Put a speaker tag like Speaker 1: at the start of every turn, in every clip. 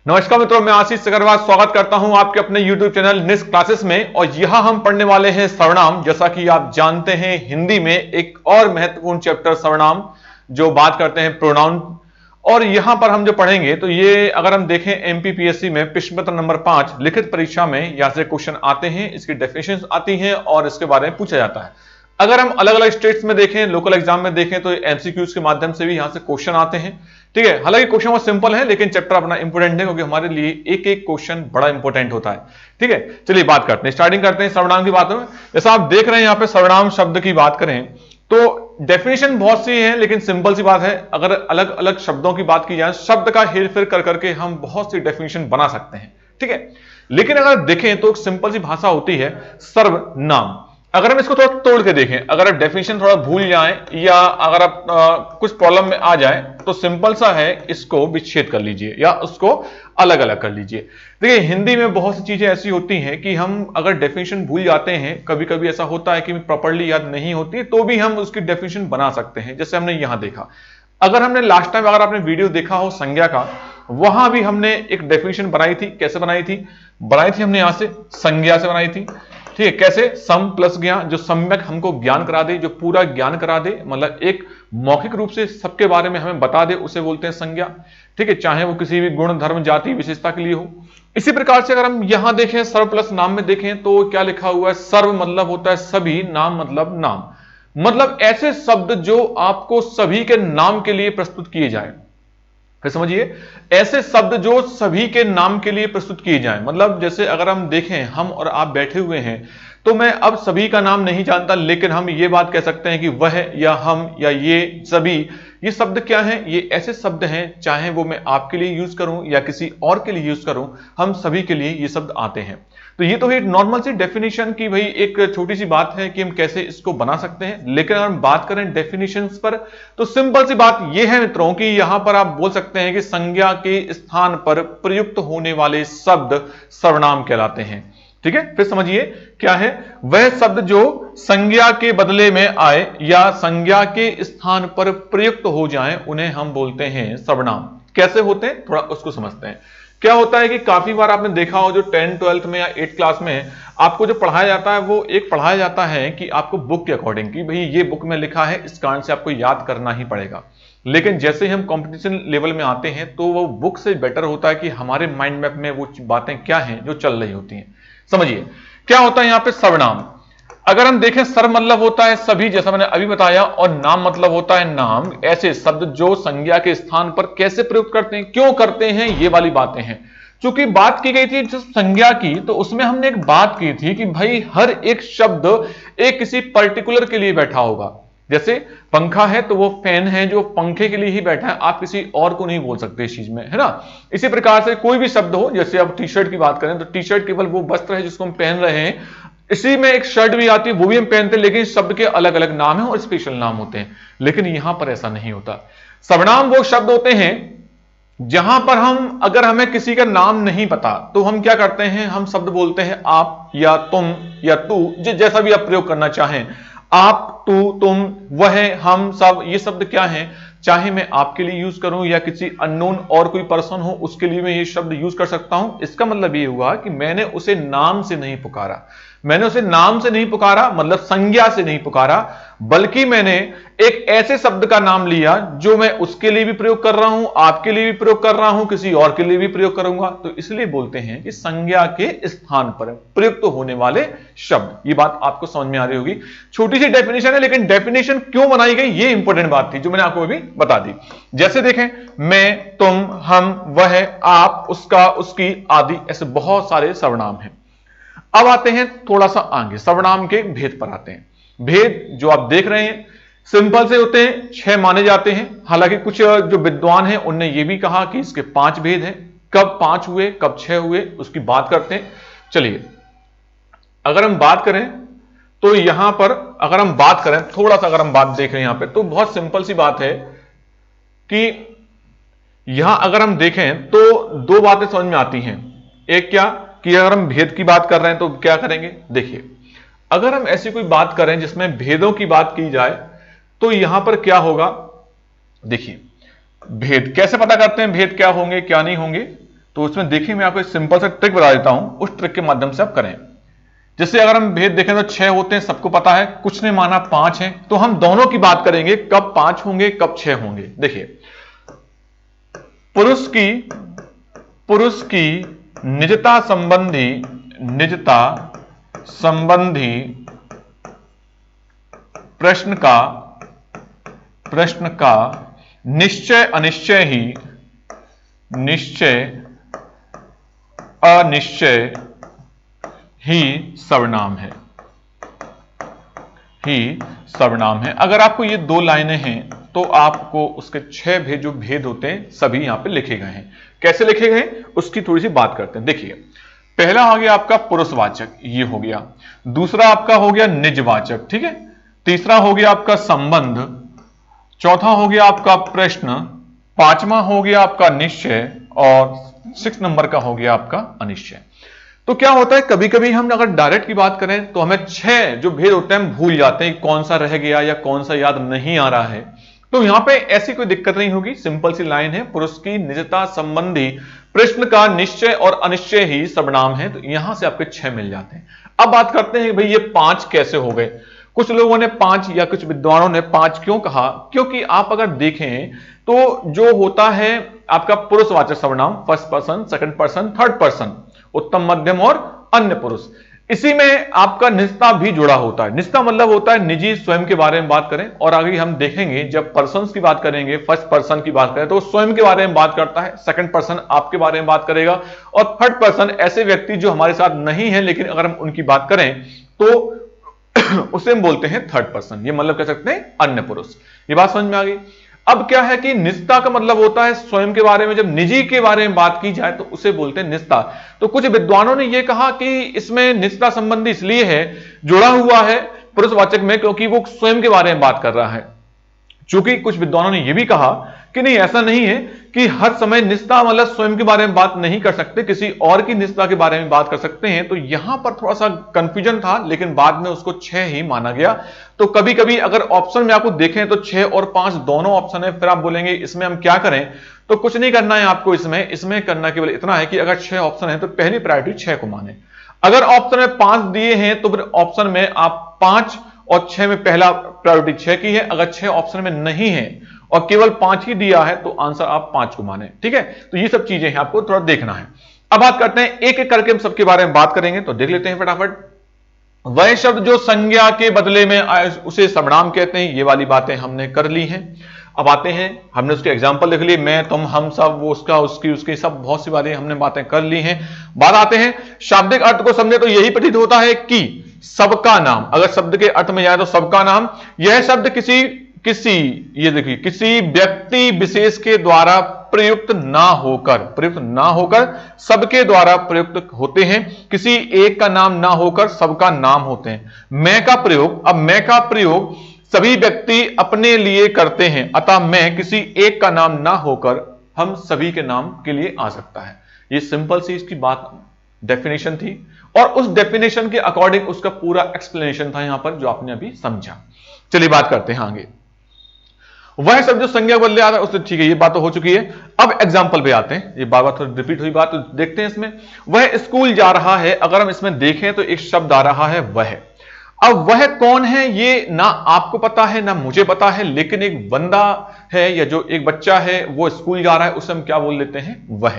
Speaker 1: नमस्कार मित्रों, मैं आशीष अग्रवाल स्वागत करता हूं आपके अपने YouTube चैनल निस्क क्लासेस में। और यहां हम पढ़ने वाले हैं सर्वनाम। जैसा कि आप जानते हैं, हिंदी में एक और महत्वपूर्ण चैप्टर सर्वनाम जो बात करते हैं प्रोनाउन। और यहां पर हम जो पढ़ेंगे तो ये अगर हम देखें एमपीपीएससी में प्रश्न पत्र नंबर 5 लिखित परीक्षा में यहां से क्वेश्चन आते हैं, इसकी डेफिनेशन आती हैं और इसके बारे में पूछा जाता है। अगर हम अलग अलग स्टेट्स में देखें, लोकल एग्जाम में देखें तो एमसीक्यूज के माध्यम से भी यहां से क्वेश्चन आते हैं। ठीक है, हालांकि क्वेश्चन बहुत सिंपल है लेकिन चैप्टर अपना इंपोर्टेंट है क्योंकि हमारे लिए एक एक क्वेश्चन बड़ा इंपोर्टेंट होता है। ठीक है, चलिए बात करते हैं, स्टार्टिंग करते हैं सर्वनाम की बात में। जैसा आप देख रहे हैं यहां पे सर्वनाम शब्द की बात करें तो डेफिनेशन बहुत सी है लेकिन सिंपल सी बात है। अगर अलग अलग शब्दों की बात की जाए, शब्द का हेरफेर कर करके हम बहुत सी डेफिनेशन बना सकते हैं। ठीक है, लेकिन अगर देखें तो एक सिंपल सी भाषा होती है सर्वनाम। अगर हम इसको थोड़ा तोड़ के देखें, अगर आप डेफिनेशन थोड़ा भूल जाएं या अगर आप कुछ प्रॉब्लम में आ जाए तो सिंपल सा है, इसको विच्छेद कर लीजिए या उसको अलग अलग कर लीजिए। देखिए, हिंदी में बहुत सी चीजें ऐसी होती हैं कि हम अगर डेफिनेशन भूल जाते हैं, कभी कभी ऐसा होता है कि प्रॉपर्ली याद नहीं होती, तो भी हम उसकी डेफिनेशन बना सकते हैं। जैसे हमने यहां देखा, अगर हमने लास्ट टाइम अगर आपने वीडियो देखा हो संज्ञा का, वहां भी हमने एक डेफिनेशन बनाई थी। कैसे बनाई थी हमने यहां से संज्ञा से बनाई थी। ठीक है, कैसे? सम प्लस ज्ञान, जो सम्यक हमको ज्ञान करा दे, जो पूरा ज्ञान करा दे, मतलब एक मौखिक रूप से सबके बारे में हमें बता दे, उसे बोलते हैं संज्ञा। ठीक है, चाहे वो किसी भी गुण धर्म जाति विशेषता के लिए हो। इसी प्रकार से अगर हम यहां देखें, सर्व प्लस नाम में देखें तो क्या लिखा हुआ है? सर्व मतलब होता है सभी, नाम मतलब नाम, मतलब ऐसे शब्द जो आपको सभी के नाम के लिए प्रस्तुत किए जाए। फिर समझिए, ऐसे शब्द जो सभी के नाम के लिए प्रस्तुत किए जाएं। मतलब जैसे अगर हम देखें, हम और आप बैठे हुए हैं तो मैं अब सभी का नाम नहीं जानता, लेकिन हम ये बात कह सकते हैं कि वह या हम या ये सभी, ये शब्द क्या हैं? ये ऐसे शब्द हैं, चाहे वो मैं आपके लिए यूज करूं या किसी और के लिए यूज करूं, हम सभी के लिए ये शब्द आते हैं। तो ये तो एक नॉर्मल सी डेफिनेशन की भाई एक छोटी सी बात है कि हम कैसे इसको बना सकते हैं। लेकिन अगर हम बात करें डेफिनेशंस पर तो सिंपल सी बात यह है मित्रों कि यहां पर आप बोल सकते हैं कि संज्ञा के स्थान पर प्रयुक्त होने वाले शब्द सर्वनाम कहलाते हैं। ठीक है, फिर समझिए क्या है? वह शब्द जो संज्ञा के बदले में आए या संज्ञा के स्थान पर प्रयुक्त हो जाएं, उन्हें हम बोलते हैं सर्वनाम। कैसे होते हैं थोड़ा उसको समझते हैं। क्या होता है कि काफी बार आपने देखा हो, जो 10th 12th में या 8th क्लास में आपको जो पढ़ाया जाता है, वो एक पढ़ाया जाता है कि आपको बुक के अकॉर्डिंग कि भाई ये बुक में लिखा है, इस कारण से आपको याद करना ही पड़ेगा। लेकिन जैसे ही हम कंपटीशन लेवल में आते हैं तो वो बुक से बेटर होता है कि हमारे माइंड मैप में वो बातें क्या हैं जो चल रही होती हैं। समझिए क्या होता है यहां पे सर्वनाम। अगर हम देखें, सर्व मतलब होता है सभी, जैसा मैंने अभी बताया, और नाम मतलब होता है नाम। ऐसे शब्द जो संज्ञा के स्थान पर कैसे प्रयुक्त करते हैं, क्यों करते हैं, ये वाली बातें हैं। चूंकि बात की गई थी जिस संज्ञा की, तो उसमें हमने एक बात की थी कि भाई हर एक शब्द एक किसी पर्टिकुलर के लिए बैठा होगा। जैसे पंखा है तो वो फैन है जो पंखे के लिए ही बैठा है, आप किसी और को नहीं बोल सकते इस चीज में, है ना। इसी प्रकार से कोई भी शब्द हो, जैसे अब टी शर्ट की बात करें तो टी शर्ट केवल वो वस्त्र है जिसको हम पहन रहे हैं। इसी में एक शर्ट भी आती है, वो भी हम पहनते हैं, लेकिन शब्द के अलग अलग नाम है और स्पेशल नाम होते हैं। लेकिन यहां पर ऐसा नहीं होता। सर्वनाम वो शब्द होते हैं जहां पर हम, अगर हमें किसी का नाम नहीं पता तो हम क्या करते हैं, हम शब्द बोलते हैं आप या तुम या तू, जैसा भी आप प्रयोग करना चाहें। आप, तू, तुम, वह, हम, सब, ये शब्द क्या हैं? चाहे मैं आपके लिए यूज करूं या किसी अननोन और कोई पर्सन हो उसके लिए मैं ये शब्द यूज कर सकता हूं। इसका मतलब ये हुआ कि मैंने उसे नाम से नहीं पुकारा। मैंने उसे नाम से नहीं पुकारा मतलब संज्ञा से नहीं पुकारा, बल्कि मैंने एक ऐसे शब्द का नाम लिया जो मैं उसके लिए भी प्रयोग कर रहा हूं, आपके लिए भी प्रयोग कर रहा हूं, किसी और के लिए भी प्रयोग करूंगा। तो इसलिए बोलते हैं कि संज्ञा के स्थान पर प्रयुक्त होने वाले शब्द। ये बात आपको समझ में आ रही होगी। छोटी सी डेफिनेशन है, लेकिन डेफिनेशन क्यों बनाई गई ये इंपॉर्टेंट बात थी जो मैंने आपको अभी बता दी। जैसे देखें, मैं, तुम, हम, वह, आप, उसका, उसकी आदि, ऐसे बहुत सारे सर्वनाम हैं। अब आते हैं थोड़ा सा आगे, सर्वनाम के भेद पर आते हैं। भेद जो आप देख रहे हैं सिंपल से होते हैं, 6 माने जाते हैं। हालांकि कुछ जो विद्वान हैं उनने ये भी कहा कि इसके 5 भेद हैं। कब 5 हुए, कब 6 हुए, उसकी बात करते हैं। चलिए, अगर हम बात करें तो यहां पर अगर हम बात करें, थोड़ा सा अगर हम बात देख रहे हैं यहां पे, तो बहुत सिंपल सी बात है कि यहां अगर हम देखें तो 2 बातें समझ में आती हैं। एक क्या कि अगर हम भेद की बात कर रहे हैं तो क्या करेंगे। देखिए, अगर हम ऐसी कोई बात करें जिसमें भेदों की बात की जाए तो यहां पर क्या होगा। देखिए, भेद कैसे पता करते हैं, भेद क्या होंगे क्या नहीं होंगे। तो उसमें देखिए मैं आपको एक सिंपल सा ट्रिक बता देता हूं, उस ट्रिक के माध्यम से आप करें। जैसे अगर हम भेद देखें तो 6 होते हैं, सबको पता है, कुछ ने माना 5 है, तो हम दोनों की बात करेंगे, कब 5 होंगे कब 6 होंगे। देखिए पुरुष की निजता संबंधी प्रश्न का निश्चय अनिश्चय ही सर्वनाम है। अगर आपको ये 2 लाइनें हैं तो आपको उसके 6 भेद जो भेद होते हैं सभी यहां पे लिखे गए हैं। कैसे लिखे गए उसकी थोड़ी सी बात करते हैं। देखिए पहला हो गया आपका पुरुषवाचक, ये हो गया। दूसरा आपका हो गया निजवाचक, ठीक है। तीसरा हो गया आपका संबंध। चौथा हो गया आपका प्रश्न। पांचवा हो गया आपका निश्चय और 6 नंबर का हो गया आपका अनिश्चय। तो क्या होता है, कभी कभी हम अगर डायरेक्ट की बात करें तो हमें 6 जो भेद होते हैं हम भूल जाते हैं, कौन सा रह गया या कौन सा याद नहीं आ रहा है। तो यहां पे ऐसी कोई दिक्कत नहीं होगी, सिंपल सी लाइन है, पुरुष की निजता संबंधी प्रश्न का निश्चय और अनिश्चय ही सर्वनाम है। तो यहां से आपके 6 मिल जाते हैं। अब बात करते हैं भाई ये 5 कैसे हो गए। कुछ लोगों ने 5 या कुछ विद्वानों ने 5 क्यों कहा, क्योंकि आप अगर देखें तो जो होता है आपका पुरुषवाचक सर्वनाम, first person, second person, third person, उत्तम मध्यम और अन्य पुरुष, इसी में आपका निजता भी जुड़ा होता है। निजता मतलब होता है निजी, स्वयं के बारे में बात करें। और आगे हम देखेंगे जब पर्सन्स की बात करेंगे, फर्स्ट पर्सन की बात करें तो स्वयं के बारे में बात करता है, सेकंड पर्सन आपके बारे में बात करेगा, और थर्ड पर्सन ऐसे व्यक्ति जो हमारे साथ नहीं है लेकिन अगर हम उनकी बात करें तो उसे हम बोलते हैं थर्ड पर्सन। ये मतलब कह सकते हैं अन्य पुरुष। ये बात समझ में आ गई। अब क्या है कि निजता का मतलब होता है स्वयं के बारे में, जब निजी के बारे में बात की जाए तो उसे बोलते हैं निजता। तो कुछ विद्वानों ने यह कहा कि इसमें निजता संबंधी इसलिए है, जुड़ा हुआ है पुरुषवाचक में, क्योंकि वो स्वयं के बारे में बात कर रहा है। चूंकि कुछ विद्वानों ने यह भी कहा कि नहीं, ऐसा नहीं है कि हर समय निजता मतलब स्वयं के बारे में बात नहीं कर सकते, किसी और की निजता के बारे में बात कर सकते हैं। तो यहां पर थोड़ा सा कंफ्यूजन था, लेकिन बाद में उसको 6 ही माना गया। तो कभी कभी अगर ऑप्शन में आपको देखें तो 6 और 5 दोनों ऑप्शन है, फिर आप बोलेंगे इसमें हम क्या करें। तो कुछ नहीं करना है आपको, इसमें करना केवल इतना है कि अगर 6 ऑप्शन है तो पहली प्रायोरिटी 6 को माने। अगर ऑप्शन में 5 दिए हैं तो फिर ऑप्शन में आप 5 और 6 में पहला प्रायोरिटी 6 की है। अगर 6 ऑप्शन में नहीं है और केवल 5 ही दिया है तो आंसर आप 5 को माने, ठीक है। तो ये सब चीजें हैं, आपको थोड़ा देखना है। अब बात करते हैं एक एक करके हम सबके बारे में बात करेंगे, तो देख लेते हैं फटाफट। वह शब्द जो संज्ञा के बदले में आए उसे सर्वनाम कहते हैं, ये वाली बातें हमने कर ली हैं। अब आते हैं, हमने उसके एग्जाम्पल लिख लिए, मैं, तुम, हम, सब, वो, उसका, उसकी, उसकी, सब, बहुत सी बातें हमने बातें कर ली हैं। बात आते हैं शाब्दिक अर्थ को समझे तो यही प्रतीत होता है कि सबका नाम, अगर शब्द के अर्थ में जाए तो सबका नाम, यह शब्द ये देखिए किसी व्यक्ति विशेष के द्वारा प्रयुक्त ना होकर सबके द्वारा प्रयुक्त होते हैं। किसी एक का नाम ना होकर सबका नाम होते हैं। मैं का प्रयोग सभी व्यक्ति अपने लिए करते हैं, अतः मैं किसी एक का नाम ना होकर हम सभी के नाम के लिए आ सकता है। ये सिंपल सी इसकी बात डेफिनेशन थी, और उस डेफिनेशन के अकॉर्डिंग उसका पूरा एक्सप्लेनेशन था यहां पर, जो आपने अभी समझा। चलिए बात करते हैं आगे। वह शब्द जो संज्ञा बदले आता है उससे, ठीक है, ये बात तो हो चुकी है। अब एग्जांपल पे आते हैं, ये बार बार थोड़ी रिपीट हुई बात, तो देखते हैं इसमें। वह स्कूल जा रहा है, अगर हम इसमें देखें तो एक शब्द आ रहा है वह। अब वह कौन है ये ना आपको पता है ना मुझे पता है, लेकिन एक बंदा है या जो एक बच्चा है वो स्कूल जा रहा है, उसे हम क्या बोल लेते हैं, वह।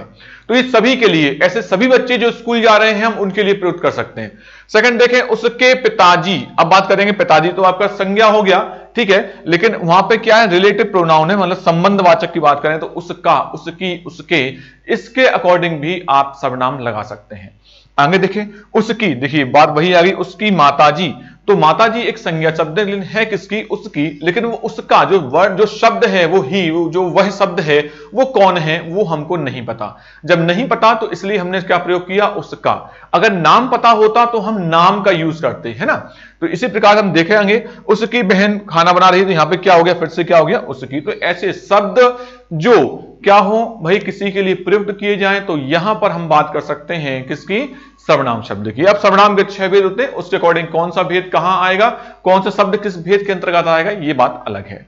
Speaker 1: तो ये सभी के लिए, ऐसे सभी बच्चे जो स्कूल जा रहे हैं हम उनके लिए प्रयुक्त कर सकते हैं। सेकंड देखें, उसके पिताजी, अब बात करेंगे पिताजी तो आपका संज्ञा हो गया, ठीक है, लेकिन वहां पे क्या है, रिलेटिव प्रोनाउन है, मतलब संबंधवाचक की बात करें तो उसका, उसकी, उसके, इसके अकॉर्डिंग भी आप सर्वनाम लगा सकते हैं। आगे देखें, उसकी, देखिए बात वही आ गई, उसकी माताजी, तो माताजी एक संज्ञा शब्द है, लेकिन है किसकी, उसकी, लेकिन वो उसका जो वर्ड, जो शब्द है वो ही, जो वह शब्द है वो कौन है वो हमको नहीं पता। जब नहीं पता तो इसलिए हमने क्या प्रयोग किया, उसका। अगर नाम पता होता तो हम नाम का यूज करते हैं ना। तो इसी प्रकार हम देखेंगे, उसकी बहन खाना बना रही, तो यहां पे क्या हो गया, फिर से क्या हो गया, उसकी। तो ऐसे शब्द जो क्या हो भाई किसी के लिए प्रयुक्त किए जाएं तो यहां पर हम बात कर सकते हैं किसकी, सर्वनाम शब्द की। अब सर्वनाम के 6 भेद होते हैं, उसके अकॉर्डिंग कौन सा भेद कहां आएगा, कौन सा शब्द किस भेद के अंतर्गत आएगा, ये बात अलग है।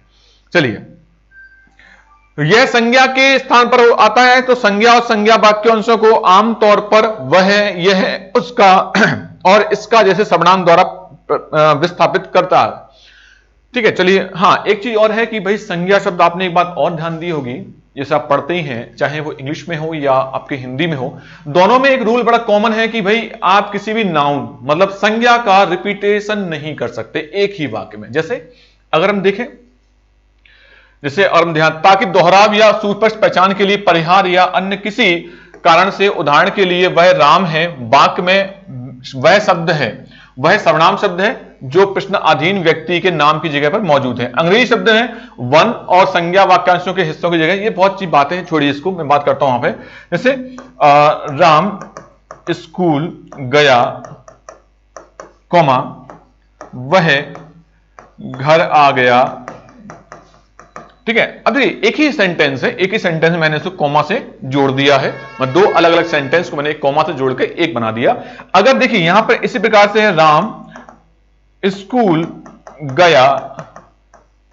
Speaker 1: चलिए यह संज्ञा के स्थान पर आता है, तो संज्ञा और संज्ञा वाक्यांशों को आमतौर पर वह, यह, उसका और इसका जैसे सर्वनाम द्वारा विस्थापित करता है। ठीक है, चलिए। हाँ, एक चीज और है कि भाई संज्ञा शब्द आपने एक बात और ध्यान दी होगी, जैसे आप पढ़ते ही हैं, चाहे वो इंग्लिश में हो या आपके हिंदी में हो, दोनों में एक रूल बड़ा कॉमन है कि भाई आप किसी भी नाउन मतलब संज्ञा का रिपीटेशन नहीं कर सकते एक ही वाक्य में। जैसे अगर हम देखें, जैसे और हम ध्यान, ताकि दोहराव या सुस्पष्ट पहचान के लिए परिहार या अन्य किसी कारण से, उदाहरण के लिए वह राम है, वाक्य में वह शब्द है, वह सर्वनाम शब्द है जो प्रश्नाधीन व्यक्ति के नाम की जगह पर मौजूद है। अंग्रेजी शब्द है वन और संज्ञा वाक्यांशों के हिस्सों की जगह। ये बहुत सी बातें हैं, छोड़िए इसको, मैं बात करता हूं वहां पे। जैसे राम स्कूल गया, कॉमा, वह घर आ गया। ठीक है, अब देखिए एक ही सेंटेंस है, एक ही सेंटेंस में मैंने इसको कॉमा से जोड़ दिया है, मैं दो अलग अलग सेंटेंस को मैंने एक कॉमा से जोड़ के एक बना दिया। अगर देखिए यहां पर इसी प्रकार से है, राम स्कूल गया,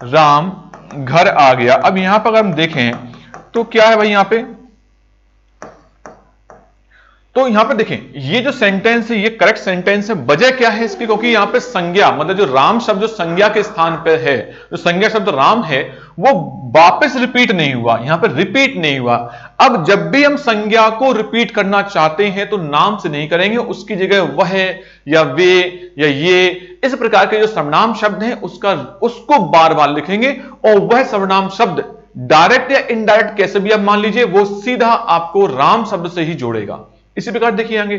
Speaker 1: राम घर आ गया। अब यहां पर अगर हम देखें तो क्या है भाई, यहां पे तो यहां पे देखें ये जो सेंटेंस है ये करेक्ट सेंटेंस है। वजह क्या है इसकी, क्योंकि यहां पे संज्ञा मतलब जो राम शब्द जो संज्ञा के स्थान पे है, जो संज्ञा शब्द राम है वो वापस रिपीट नहीं हुआ, यहां पे रिपीट नहीं हुआ। अब जब भी हम संज्ञा को रिपीट करना चाहते हैं तो नाम से नहीं करेंगे, उसकी जगह वह या वे या ये इस प्रकार के जो सर्वनाम शब्द हैं उसको बार बार लिखेंगे, और वह सर्वनाम शब्द डायरेक्ट या इनडायरेक्ट कैसे भी आप मान लीजिए वो सीधा आपको राम शब्द से ही जोड़ेगा। इसी प्रकार देखिए आगे,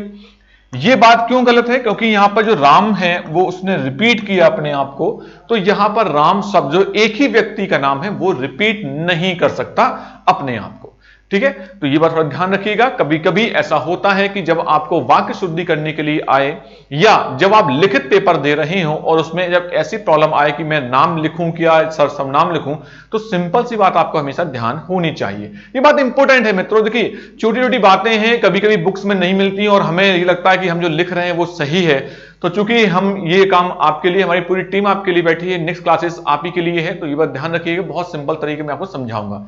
Speaker 1: ये बात क्यों गलत है, क्योंकि यहां पर जो राम है वो उसने रिपीट किया अपने आप को, तो यहां पर राम शब्द जो एक ही व्यक्ति का नाम है वो रिपीट नहीं कर सकता अपने आप को। ठीक है, तो ये बात थोड़ा ध्यान रखिएगा। कभी कभी ऐसा होता है कि जब आपको वाक्य शुद्धि करने के लिए आए या जब आप लिखित पेपर दे रहे हो और उसमें जब ऐसी प्रॉब्लम आए कि मैं नाम लिखूं क्या सर्वनाम लिखूं, तो सिंपल सी बात आपको हमेशा ध्यान होनी चाहिए। ये बात इंपॉर्टेंट है मित्रों। देखिए छोटी छोटी बातें हैं, कभी कभी बुक्स में नहीं मिलती और हमें ये लगता है कि हम जो लिख रहे हैं वो सही है, तो चूंकि हम ये काम आपके लिए, हमारी पूरी टीम आपके लिए बैठी है, नेक्स्ट क्लासेस आप ही के लिए है, तो ये बात ध्यान रखिएगा। बहुत सिंपल तरीके में आपको समझाऊंगा।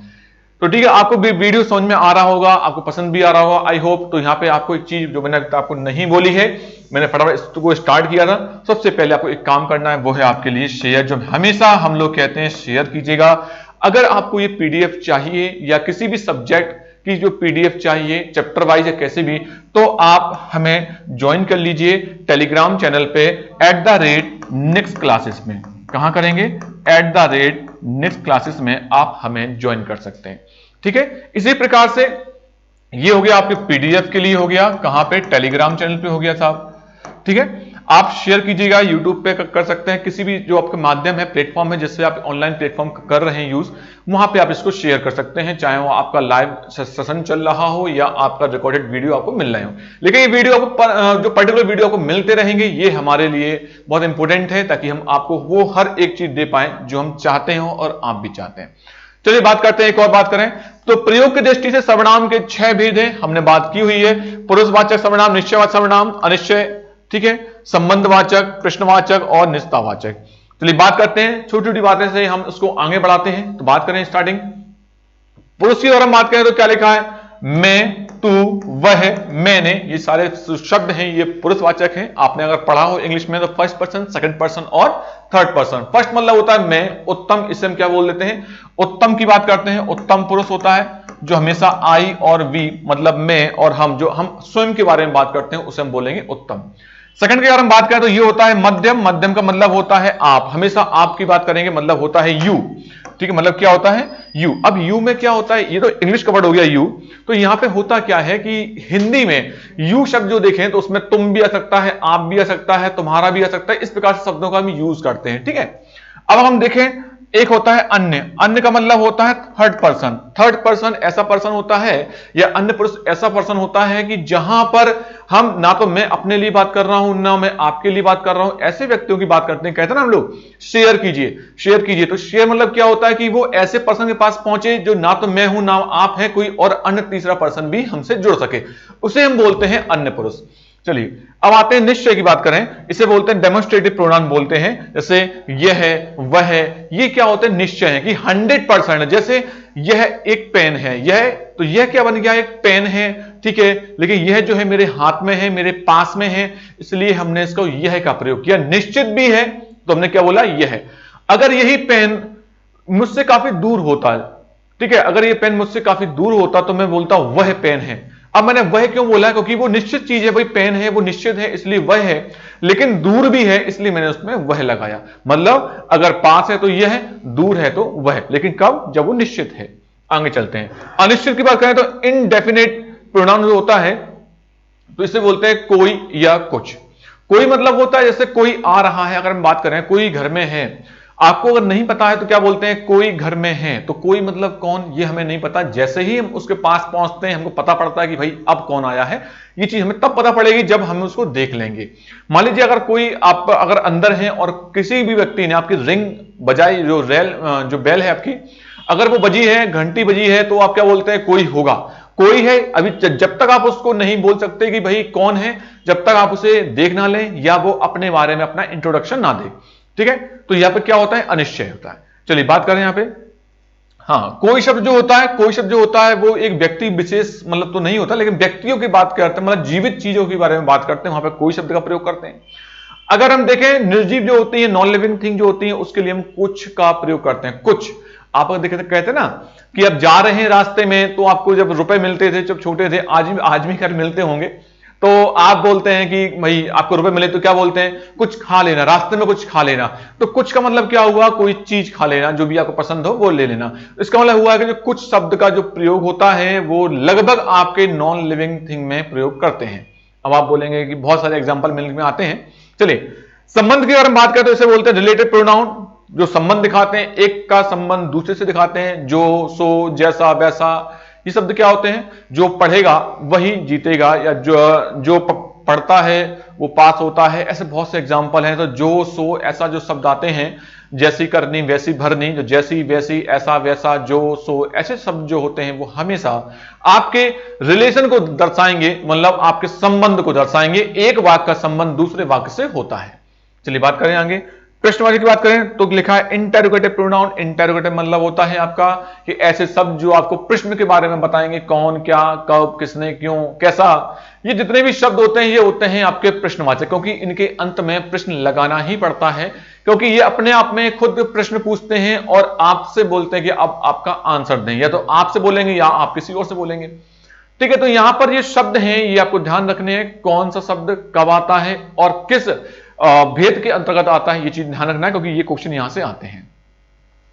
Speaker 1: तो ठीक है, आपको भी वीडियो समझ में आ रहा होगा, आपको पसंद भी आ रहा होगा आई होप। तो यहाँ पे आपको एक चीज जो मैंने आपको नहीं बोली है, मैंने फटाफट इसको स्टार्ट किया था। सबसे पहले आपको एक काम करना है, वो है आपके लिए शेयर। जो हमेशा हम लोग कहते हैं शेयर कीजिएगा। अगर आपको ये पीडीएफ चाहिए या किसी भी सब्जेक्ट की जो पीडीएफ चाहिए चैप्टर वाइज या कैसे भी, तो आप हमें ज्वाइन कर लीजिए टेलीग्राम चैनल पे @नेक्स्ट क्लासेस में। कहां करेंगे? @नेक्स्ट क्लासेस में आप हमें ज्वाइन कर सकते हैं। ठीक है, इसी प्रकार से ये हो गया आपके पीडीएफ के लिए, हो गया कहां पे? टेलीग्राम चैनल पे हो गया साहब। ठीक है, आप शेयर कीजिएगा, यूट्यूब पे कर सकते हैं, किसी भी जो आपका माध्यम है, प्लेटफॉर्म है जिससे आप ऑनलाइन प्लेटफॉर्म कर रहे हैं यूज, वहां पे आप इसको शेयर कर सकते हैं, चाहे वो आपका लाइव सेशन चल रहा हो या आपका रिकॉर्डेड वीडियो आपको मिल रहे हो। लेकिन ये वीडियो आपको जो पर्टिकुलर वीडियो आपको मिलते रहेंगे, ये हमारे लिए बहुत इंपॉर्टेंट है, ताकि हम आपको वो हर एक चीज दे पाए जो हम चाहते हो और आप भी चाहते हैं। चलिए बात करते हैं, एक और बात करें तो प्रयोग की दृष्टि से सर्वनाम के 6 भेद हैं, हमने बात की हुई है। पुरुषवाचक सर्वनाम, निश्चयवाचक सर्वनाम, अनिश्चय, ठीक है, संबंधवाचक, प्रश्नवाचक और निजतावाचक। चलिए बात करते हैं, छोटी छोटी बातें से हम उसको आगे बढ़ाते हैं। तो बात करें स्टार्टिंग पुरुष की, और हम बात करें तो क्या लिखा है? मैं, तू, वह, मैंने, ये सारे शब्द हैं, ये पुरुषवाचक हैं। आपने अगर पढ़ा हो इंग्लिश में तो फर्स्ट पर्सन, सेकंड पर्सन और थर्ड पर्सन। फर्स्ट मतलब होता है मैं, उत्तम, इसे हम क्या बोल देते हैं? उत्तम की बात करते हैं। उत्तम पुरुष होता है जो हमेशा आई और वी मतलब मैं और हम, जो हम स्वयं के बारे में बात करते हैं उसे हम बोलेंगे उत्तम। सेकंड की अगर हम बात करें तो ये होता है मध्यम। मध्यम का मतलब होता है आप, हमेशा आप की बात करेंगे, मतलब होता है यू। ठीक है, मतलब क्या होता है? यू। अब यू में क्या होता है? ये तो इंग्लिश का वर्ड हो गया यू, तो यहां पे होता क्या है कि हिंदी में यू शब्द जो देखें तो उसमें तुम भी आ सकता है, आप भी आ सकता है, तुम्हारा भी आ सकता है, इस प्रकार से शब्दों का हम यूज करते हैं। ठीक है, अब हम देखें एक होता है अन्य। अन्य का मतलब होता है थर्ड पर्सन। थर्ड पर्सन ऐसा पर्सन होता है या अन्य पुरुष ऐसा पर्सन होता है कि जहां पर हम ना तो मैं अपने लिए बात कर रहा हूं ना मैं आपके लिए बात कर रहा हूं, ऐसे व्यक्तियों की बात करते हैं। कहते हैं ना हम लोग शेयर कीजिए, शेयर कीजिए। तो शेयर मतलब क्या होता है कि वो ऐसे पर्सन के पास पहुंचे जो ना तो मैं हूं ना आप है, कोई और अन्य तीसरा पर्सन भी हमसे जुड़ सके, उसे हम बोलते हैं अन्य पुरुष। चलिए अब आते हैं निश्चय की बात करें, इसे बोलते हैं डेमोन्स्ट्रेटिव प्रोनाउन बोलते हैं। जैसे यह है, वह है, ये क्या होते हैं? निश्चय है कि 100% है। जैसे यह एक पेन है, यह, तो यह क्या बन गया? एक पेन है, ठीक है, लेकिन यह जो है मेरे हाथ में है, मेरे पास में है, इसलिए हमने इसको यह का प्रयोग किया। निश्चित भी है तो हमने क्या बोला? यह है। अगर यही पेन मुझसे काफी दूर होता है, ठीक है, अगर ये पेन मुझसे काफी दूर होता तो मैं बोलता वह पेन है। अब मैंने वह क्यों बोला? क्योंकि वो निश्चित चीज है, भाई पेन है, वो निश्चित है इसलिए वह है, लेकिन दूर भी है इसलिए मैंने उसमें वह लगाया। मतलब अगर पास है तो यह है, दूर है तो वह, लेकिन कब? जब वो निश्चित है। आगे चलते हैं, अनिश्चित की बात करें तो इनडेफिनेट प्रोनाउन जो होता है तो इसे बोलते हैं कोई या कुछ। कोई मतलब होता है जैसे कोई आ रहा है, अगर हम बात करें कोई घर में है, आपको अगर नहीं पता है तो क्या बोलते हैं? कोई घर में है। तो कोई मतलब कौन, ये हमें नहीं पता, जैसे ही हम उसके पास पहुंचते हैं हमको पता पड़ता है कि भाई अब कौन आया है। ये चीज हमें तब पता पड़ेगी जब हम उसको देख लेंगे। मान लीजिए अगर कोई आप अगर अंदर है और किसी भी व्यक्ति ने आपकी रिंग बजाई, जो बेल है आपकी, अगर वो बजी है, घंटी बजी है, तो आप क्या बोलते हैं? कोई होगा, कोई है। अभी जब तक आप उसको नहीं बोल सकते कि भाई कौन है, जब तक आप उसे देख ना लें या वो अपने बारे में अपना इंट्रोडक्शन ना दे, ठीक है। तो यहां पे क्या होता है? अनिश्चय होता है। चलिए बात करें यहां पे, हाँ, कोई शब्द जो होता है, कोई शब्द जो होता है वो एक व्यक्ति विशेष मतलब तो नहीं होता, लेकिन व्यक्तियों की बात करते हैं, मतलब जीवित चीजों के बारे में बात करते हैं, वहां पे कोई शब्द का प्रयोग करते हैं। अगर हम देखें निर्जीव जो होती है, नॉन लिविंग थिंग जो होती है, उसके लिए हम कुछ का प्रयोग करते हैं। कुछ, आप अगर देखें तो कहते हैं ना कि अब जा रहे हैं रास्ते में, तो आपको जब रुपए मिलते थे जब छोटे थे, आज भी खैर मिलते होंगे, तो आप बोलते हैं कि भाई आपको रुपए मिले तो क्या बोलते हैं? कुछ खा लेना, रास्ते में कुछ खा लेना। तो कुछ का मतलब क्या हुआ? कोई चीज खा लेना, जो भी आपको पसंद हो वो ले लेना। इसका मतलब हुआ कि जो कुछ शब्द का जो प्रयोग होता है वो लगभग आपके नॉन लिविंग थिंग में प्रयोग करते हैं। अब आप बोलेंगे कि बहुत सारे एग्जाम्पल मिल में आते हैं। चलिए संबंध की अगर हम बात करें तो इसे बोलते हैं रिलेटेड प्रोनाउन, जो संबंध दिखाते हैं, एक का संबंध दूसरे से दिखाते हैं। जो, सो, जैसा, वैसा, ये शब्द क्या होते हैं? जो पढ़ेगा वही जीतेगा, या जो पढ़ता है वो पास होता है। ऐसे बहुत से एग्जाम्पल हैं। तो जो, सो, ऐसा जो शब्द आते हैं, जैसी करनी वैसी भरनी, जो जैसी वैसी, ऐसा वैसा, जो, सो, ऐसे शब्द जो होते हैं वो हमेशा आपके रिलेशन को दर्शाएंगे, मतलब आपके संबंध को दर्शाएंगे। एक वाक्य का संबंध दूसरे वाक्य से होता है। चलिए बात करें आगे, प्रश्नवाची की बात करें तो लिखा है इंटेरोगेटिव प्रोनाउन। इंटेरोगेटिव मतलब होता है आपका कि ऐसे शब्द जो आपको प्रश्न के बारे में बताएंगे, कौन, क्या, कब, किसने, क्यों, कैसा, ये जितने भी शब्द होते हैं ये होते हैं आपके प्रश्नवाचक, क्योंकि इनके अंत में प्रश्न लगाना ही पड़ता है, क्योंकि ये अपने आप में खुद प्रश्न पूछते हैं और आपसे बोलते हैं कि अब आपका आंसर दें, या तो आपसे बोलेंगे या आप किसी और से बोलेंगे, ठीक है। तो यहां पर ये शब्द हैं, ये आपको ध्यान रखने हैं, कौन सा शब्द कब आता है और किस भेद के अंतर्गत आता है, ये चीज ध्यान रखना है, क्योंकि ये क्वेश्चन यहां से आते हैं।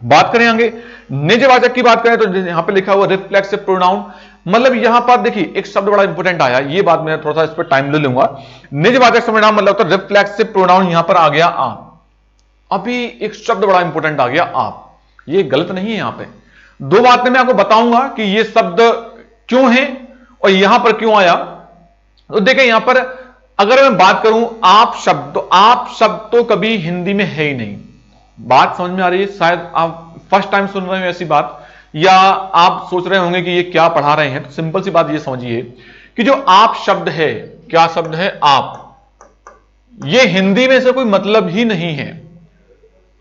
Speaker 1: बात करें आगे निजवाचक की बात करें तो यहां पे लिखा हुआ रिफ्लेक्सिव प्रोनाउन, मतलब यहां पर देखिए एक शब्द बड़ा इंपॉर्टेंट आया, ये बात मैं थोड़ा सा इस पर टाइम ले लूंगा। निजवाचक सर्वनाम मतलब तो रिफ्लेक्सिव प्रोनाउन यहां पर आ गया आप। अभी एक शब्द बड़ा इंपॉर्टेंट आ गया आप, ये गलत नहीं है। यहां पे दो बातें मैं आपको बताऊंगा कि ये शब्द क्यों है और यहां पर क्यों आया। तो देखें यहां पर अगर मैं बात करूं आप शब्द, तो आप शब्द तो कभी हिंदी में है ही नहीं। बात समझ में आ रही है? शायद आप फर्स्ट टाइम सुन रहे हो ऐसी बात, या आप सोच रहे होंगे कि ये क्या पढ़ा रहे हैं। तो सिंपल सी बात ये समझिए कि जो आप शब्द है, क्या शब्द है? आप, ये हिंदी में से कोई मतलब ही नहीं है,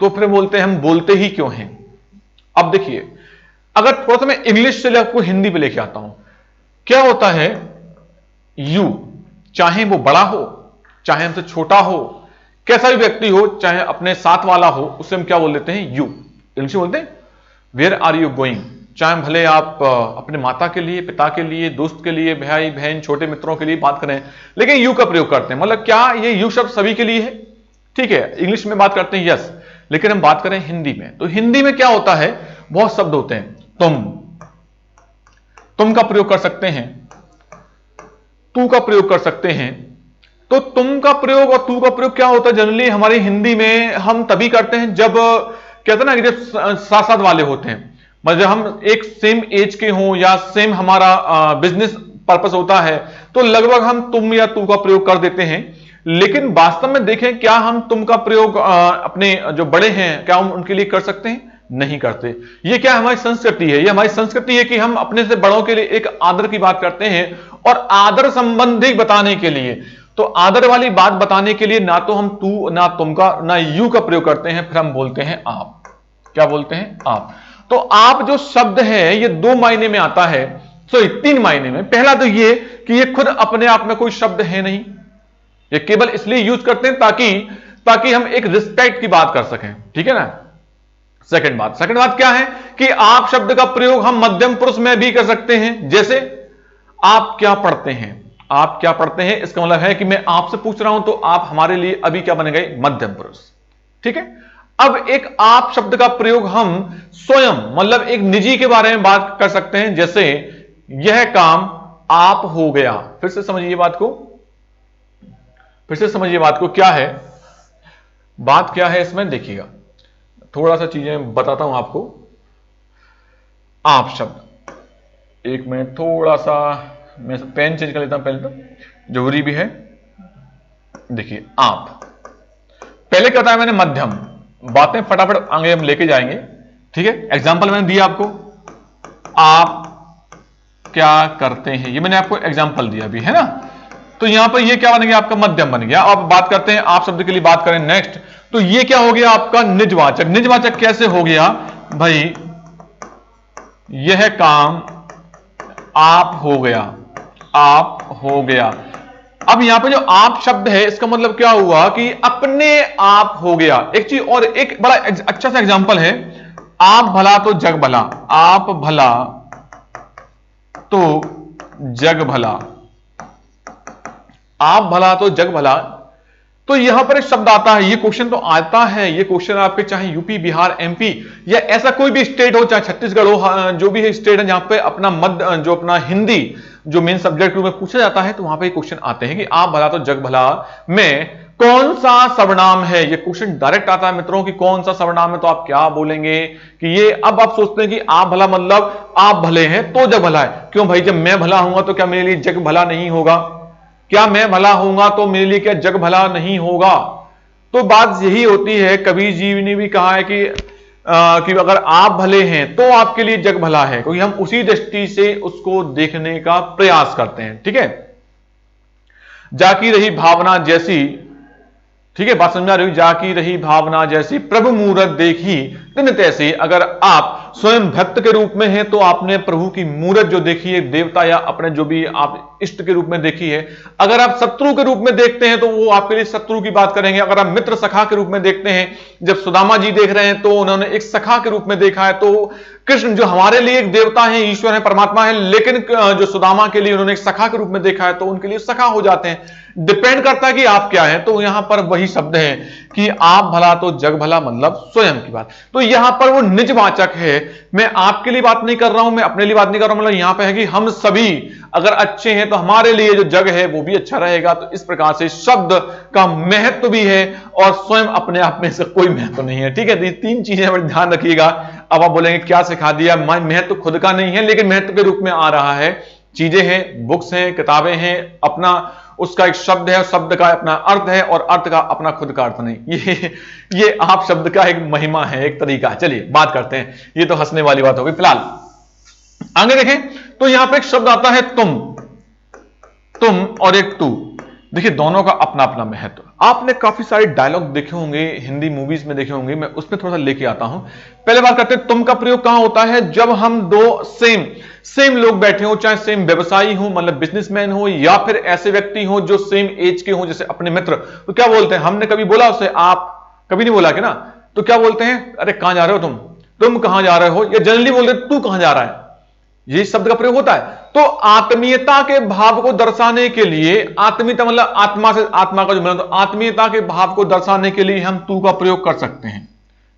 Speaker 1: तो फिर बोलते हैं हम बोलते ही क्यों हैं। अब देखिए अगर थोड़ा सा मैं इंग्लिश से आपको हिंदी पे लेके आता हूं, क्या होता है? यू, चाहे वो बड़ा हो, चाहे हमसे छोटा हो, कैसा भी व्यक्ति हो, चाहे अपने साथ वाला हो, उससे हम क्या बोल देते हैं? यू। इंग्लिश में बोलते हैं वेयर आर यू गोइंग। चाहे भले आप अपने माता के लिए, पिता के लिए, दोस्त के लिए, भाई बहन, छोटे मित्रों के लिए बात करें, लेकिन यू का प्रयोग करते हैं। मतलब क्या ये यू शब्द सभी के लिए है? ठीक है, इंग्लिश में बात करते हैं यस, लेकिन हम बात करें हिंदी में, तो हिंदी में क्या होता है? बहुत शब्द होते हैं। तुम का प्रयोग कर सकते हैं, तू का प्रयोग कर सकते हैं। तो तुम का प्रयोग और तू का प्रयोग क्या होता है? जनरली हमारी हिंदी में हम तभी करते हैं जब कहते हैं ना कि जब साथ साथ वाले होते हैं, मतलब हम एक सेम एज के हों या सेम हमारा बिजनेस पर्पस होता है, तो लगभग हम तुम या तू का प्रयोग कर देते हैं। लेकिन वास्तव में देखें, क्या हम तुम का प्रयोग अपने जो बड़े हैं क्या हम उनके लिए कर सकते हैं? नहीं करते। ये क्या हमारी संस्कृति है? ये हमारी संस्कृति है कि हम अपने से बड़ों के लिए एक आदर की बात करते हैं, और आदर संबंधी बताने के लिए तो आदर वाली बात बताने के लिए ना तो हम तू ना तुम का ना यू का प्रयोग करते हैं, फिर हम बोलते हैं आप। क्या बोलते हैं? आप। तो आप जो शब्द है ये दो मायने में आता है, सॉरी तीन मायने में। पहला तो ये कि ये खुद अपने आप में कोई शब्द है नहीं, ये केवल इसलिए यूज करते हैं ताकि हम एक रिस्पेक्ट की बात कर सकें, ठीक है ना। सेकंड बात क्या है कि आप शब्द का प्रयोग हम मध्यम पुरुष में भी कर सकते हैं, जैसे आप क्या पढ़ते हैं। आप क्या पढ़ते हैं इसका मतलब है कि मैं आपसे पूछ रहा हूं, तो आप हमारे लिए अभी क्या बन गए? मध्यम पुरुष, ठीक है। अब एक आप शब्द का प्रयोग हम स्वयं मतलब एक निजी के बारे में बात कर सकते हैं, जैसे यह काम आप हो गया। फिर से समझिए बात को, क्या है बात, क्या है इसमें देखिएगा, थोड़ा सा चीजें बताता हूं आपको। आप शब्द, एक मिनट, थोड़ा सा मैं पेन चेंज कर लेता हूं पहले, तो जरूरी भी है। देखिए आप, पहले क्या बताया मैंने? मध्यम। बातें फटाफट आगे हम लेके जाएंगे, ठीक है। एग्जाम्पल मैंने दिया आपको, आप क्या करते हैं, ये मैंने आपको एग्जाम्पल दिया अभी, है ना। तो यहां पर ये क्या बन गया? आपका मध्यम बन गया। अब बात करते हैं आप शब्द के लिए, बात करें नेक्स्ट, तो ये क्या हो गया? आपका निजवाचक। निजवाचक कैसे हो गया भाई? यह काम आप हो गया, आप हो गया। अब यहां पे जो आप शब्द है इसका मतलब क्या हुआ कि अपने आप हो गया। एक चीज और, एक बड़ा अच्छा सा एग्जांपल है, आप भला तो जग भला। आप भला तो जग भला, आप भला तो जग भला। तो यहां पर एक शब्द आता है, ये क्वेश्चन तो आता है, ये क्वेश्चन आपके चाहे यूपी, बिहार, एमपी या ऐसा कोई भी स्टेट हो, चाहे छत्तीसगढ़ हो, जो भी है स्टेट है जहां पे अपना मध्य जो अपना हिंदी जो मेन सब्जेक्ट में पूछा जाता है, तो वहां पे क्वेश्चन आते हैं कि आप भला तो जग भला में कौन सा सर्वनाम है। ये क्वेश्चन डायरेक्ट आता है मित्रों कि कौन सा सर्वनाम है, तो आप क्या बोलेंगे कि ये। अब आप सोचते हैं कि आप भला मतलब आप भले हैं तो जग भला है। क्यों भाई? जब मैं भला होऊंगा तो क्या मेरे लिए जग भला नहीं होगा? क्या मैं भला होऊंगा तो मेरे लिए क्या जग भला नहीं होगा? तो बात यही होती है, कबीर जी ने भी कहा है कि अगर आप भले हैं तो आपके लिए जग भला है, क्योंकि हम उसी दृष्टि से उसको देखने का प्रयास करते हैं, ठीक है। जाकी रही भावना जैसी, ठीक है, बात समझा रही हो? जाकी रही भावना जैसी प्रभु मूरत देखी तिन तैसी। अगर आप स्वयं भक्त के रूप में हैं तो आपने प्रभु की मूरत जो देखी है, देवता या अपने जो भी आप इष्ट के रूप में देखी है। अगर आप शत्रु के रूप में देखते हैं तो वो आपके लिए शत्रु की बात करेंगे। अगर आप मित्र सखा के रूप में देखते हैं, जब सुदामा जी देख रहे हैं तो उन्होंने एक सखा के रूप में देखा है। तो कृष्ण जो हमारे लिए एक देवता है, ईश्वर है, परमात्मा है, लेकिन जो सुदामा के लिए उन्होंने एक सखा के रूप में देखा है, तो उनके लिए सखा हो जाते हैं। डिपेंड करता है कि आप क्या है। तो यहां पर वही शब्द है कि आप भला तो जग भला, मतलब स्वयं की बात। तो यहां पर वो निजवाचक है। मैं आपके लिए बात नहीं कर रहा हूं, मैं अपने लिए बात नहीं कर रहा हूं, मतलब यहां पे है कि हम सभी अगर अच्छे हैं तो हमारे लिए जो जग है वो भी अच्छा रहेगा। तो इस प्रकार से शब्द का महत्व भी है और स्वयं अपने आप में से कोई महत्व नहीं है, ठीक है। ये तीन चीजें बड़े ध्यान रखिएगा। अब आप बोलेंगे क्या सिखा दिया? महत्व खुद का नहीं है, लेकिन महत्व के रूप में आ रहा है। चीजें हैं, बुक्स हैं, किताबें हैं, अपना उसका एक शब्द है, शब्द का अपना अर्थ है और अर्थ का अपना खुद का अर्थ नहीं। ये आप शब्द का एक महिमा है, एक तरीका है। चलिए बात करते हैं, ये तो हंसने वाली बात होगी। फिलहाल आगे देखें तो यहां पे एक शब्द आता है तुम और एक तू। देखिए दोनों का अपना अपना महत्व। आपने काफी सारे डायलॉग देखे होंगे, हिंदी मूवीज में देखे होंगे, मैं उसमें थोड़ा सा लेके आता हूं। पहले बात करते हैं तुम का प्रयोग कहां होता है? जब हम दो सेम लोग बैठे हो, चाहे सेम व्यवसायी हो, मतलब बिजनेसमैन हो, या फिर ऐसे व्यक्ति हो जो सेम एज के हो, जैसे अपने मित्र। तो क्या बोलते हैं? हमने कभी बोला उसे आप? कभी नहीं बोला कि ना। तो क्या बोलते हैं? अरे कहां जा रहे हो तुम कहां जा रहे हो, या जनरली बोलते तू कहां जा रहा है। ये शब्द का प्रयोग होता है। तो आत्मीयता के भाव को दर्शाने के लिए, आत्मीयता मतलब आत्मा से, आत्मा का जो मतलब, तो आत्मीयता के भाव को दर्शाने के लिए हम तू का प्रयोग कर सकते हैं।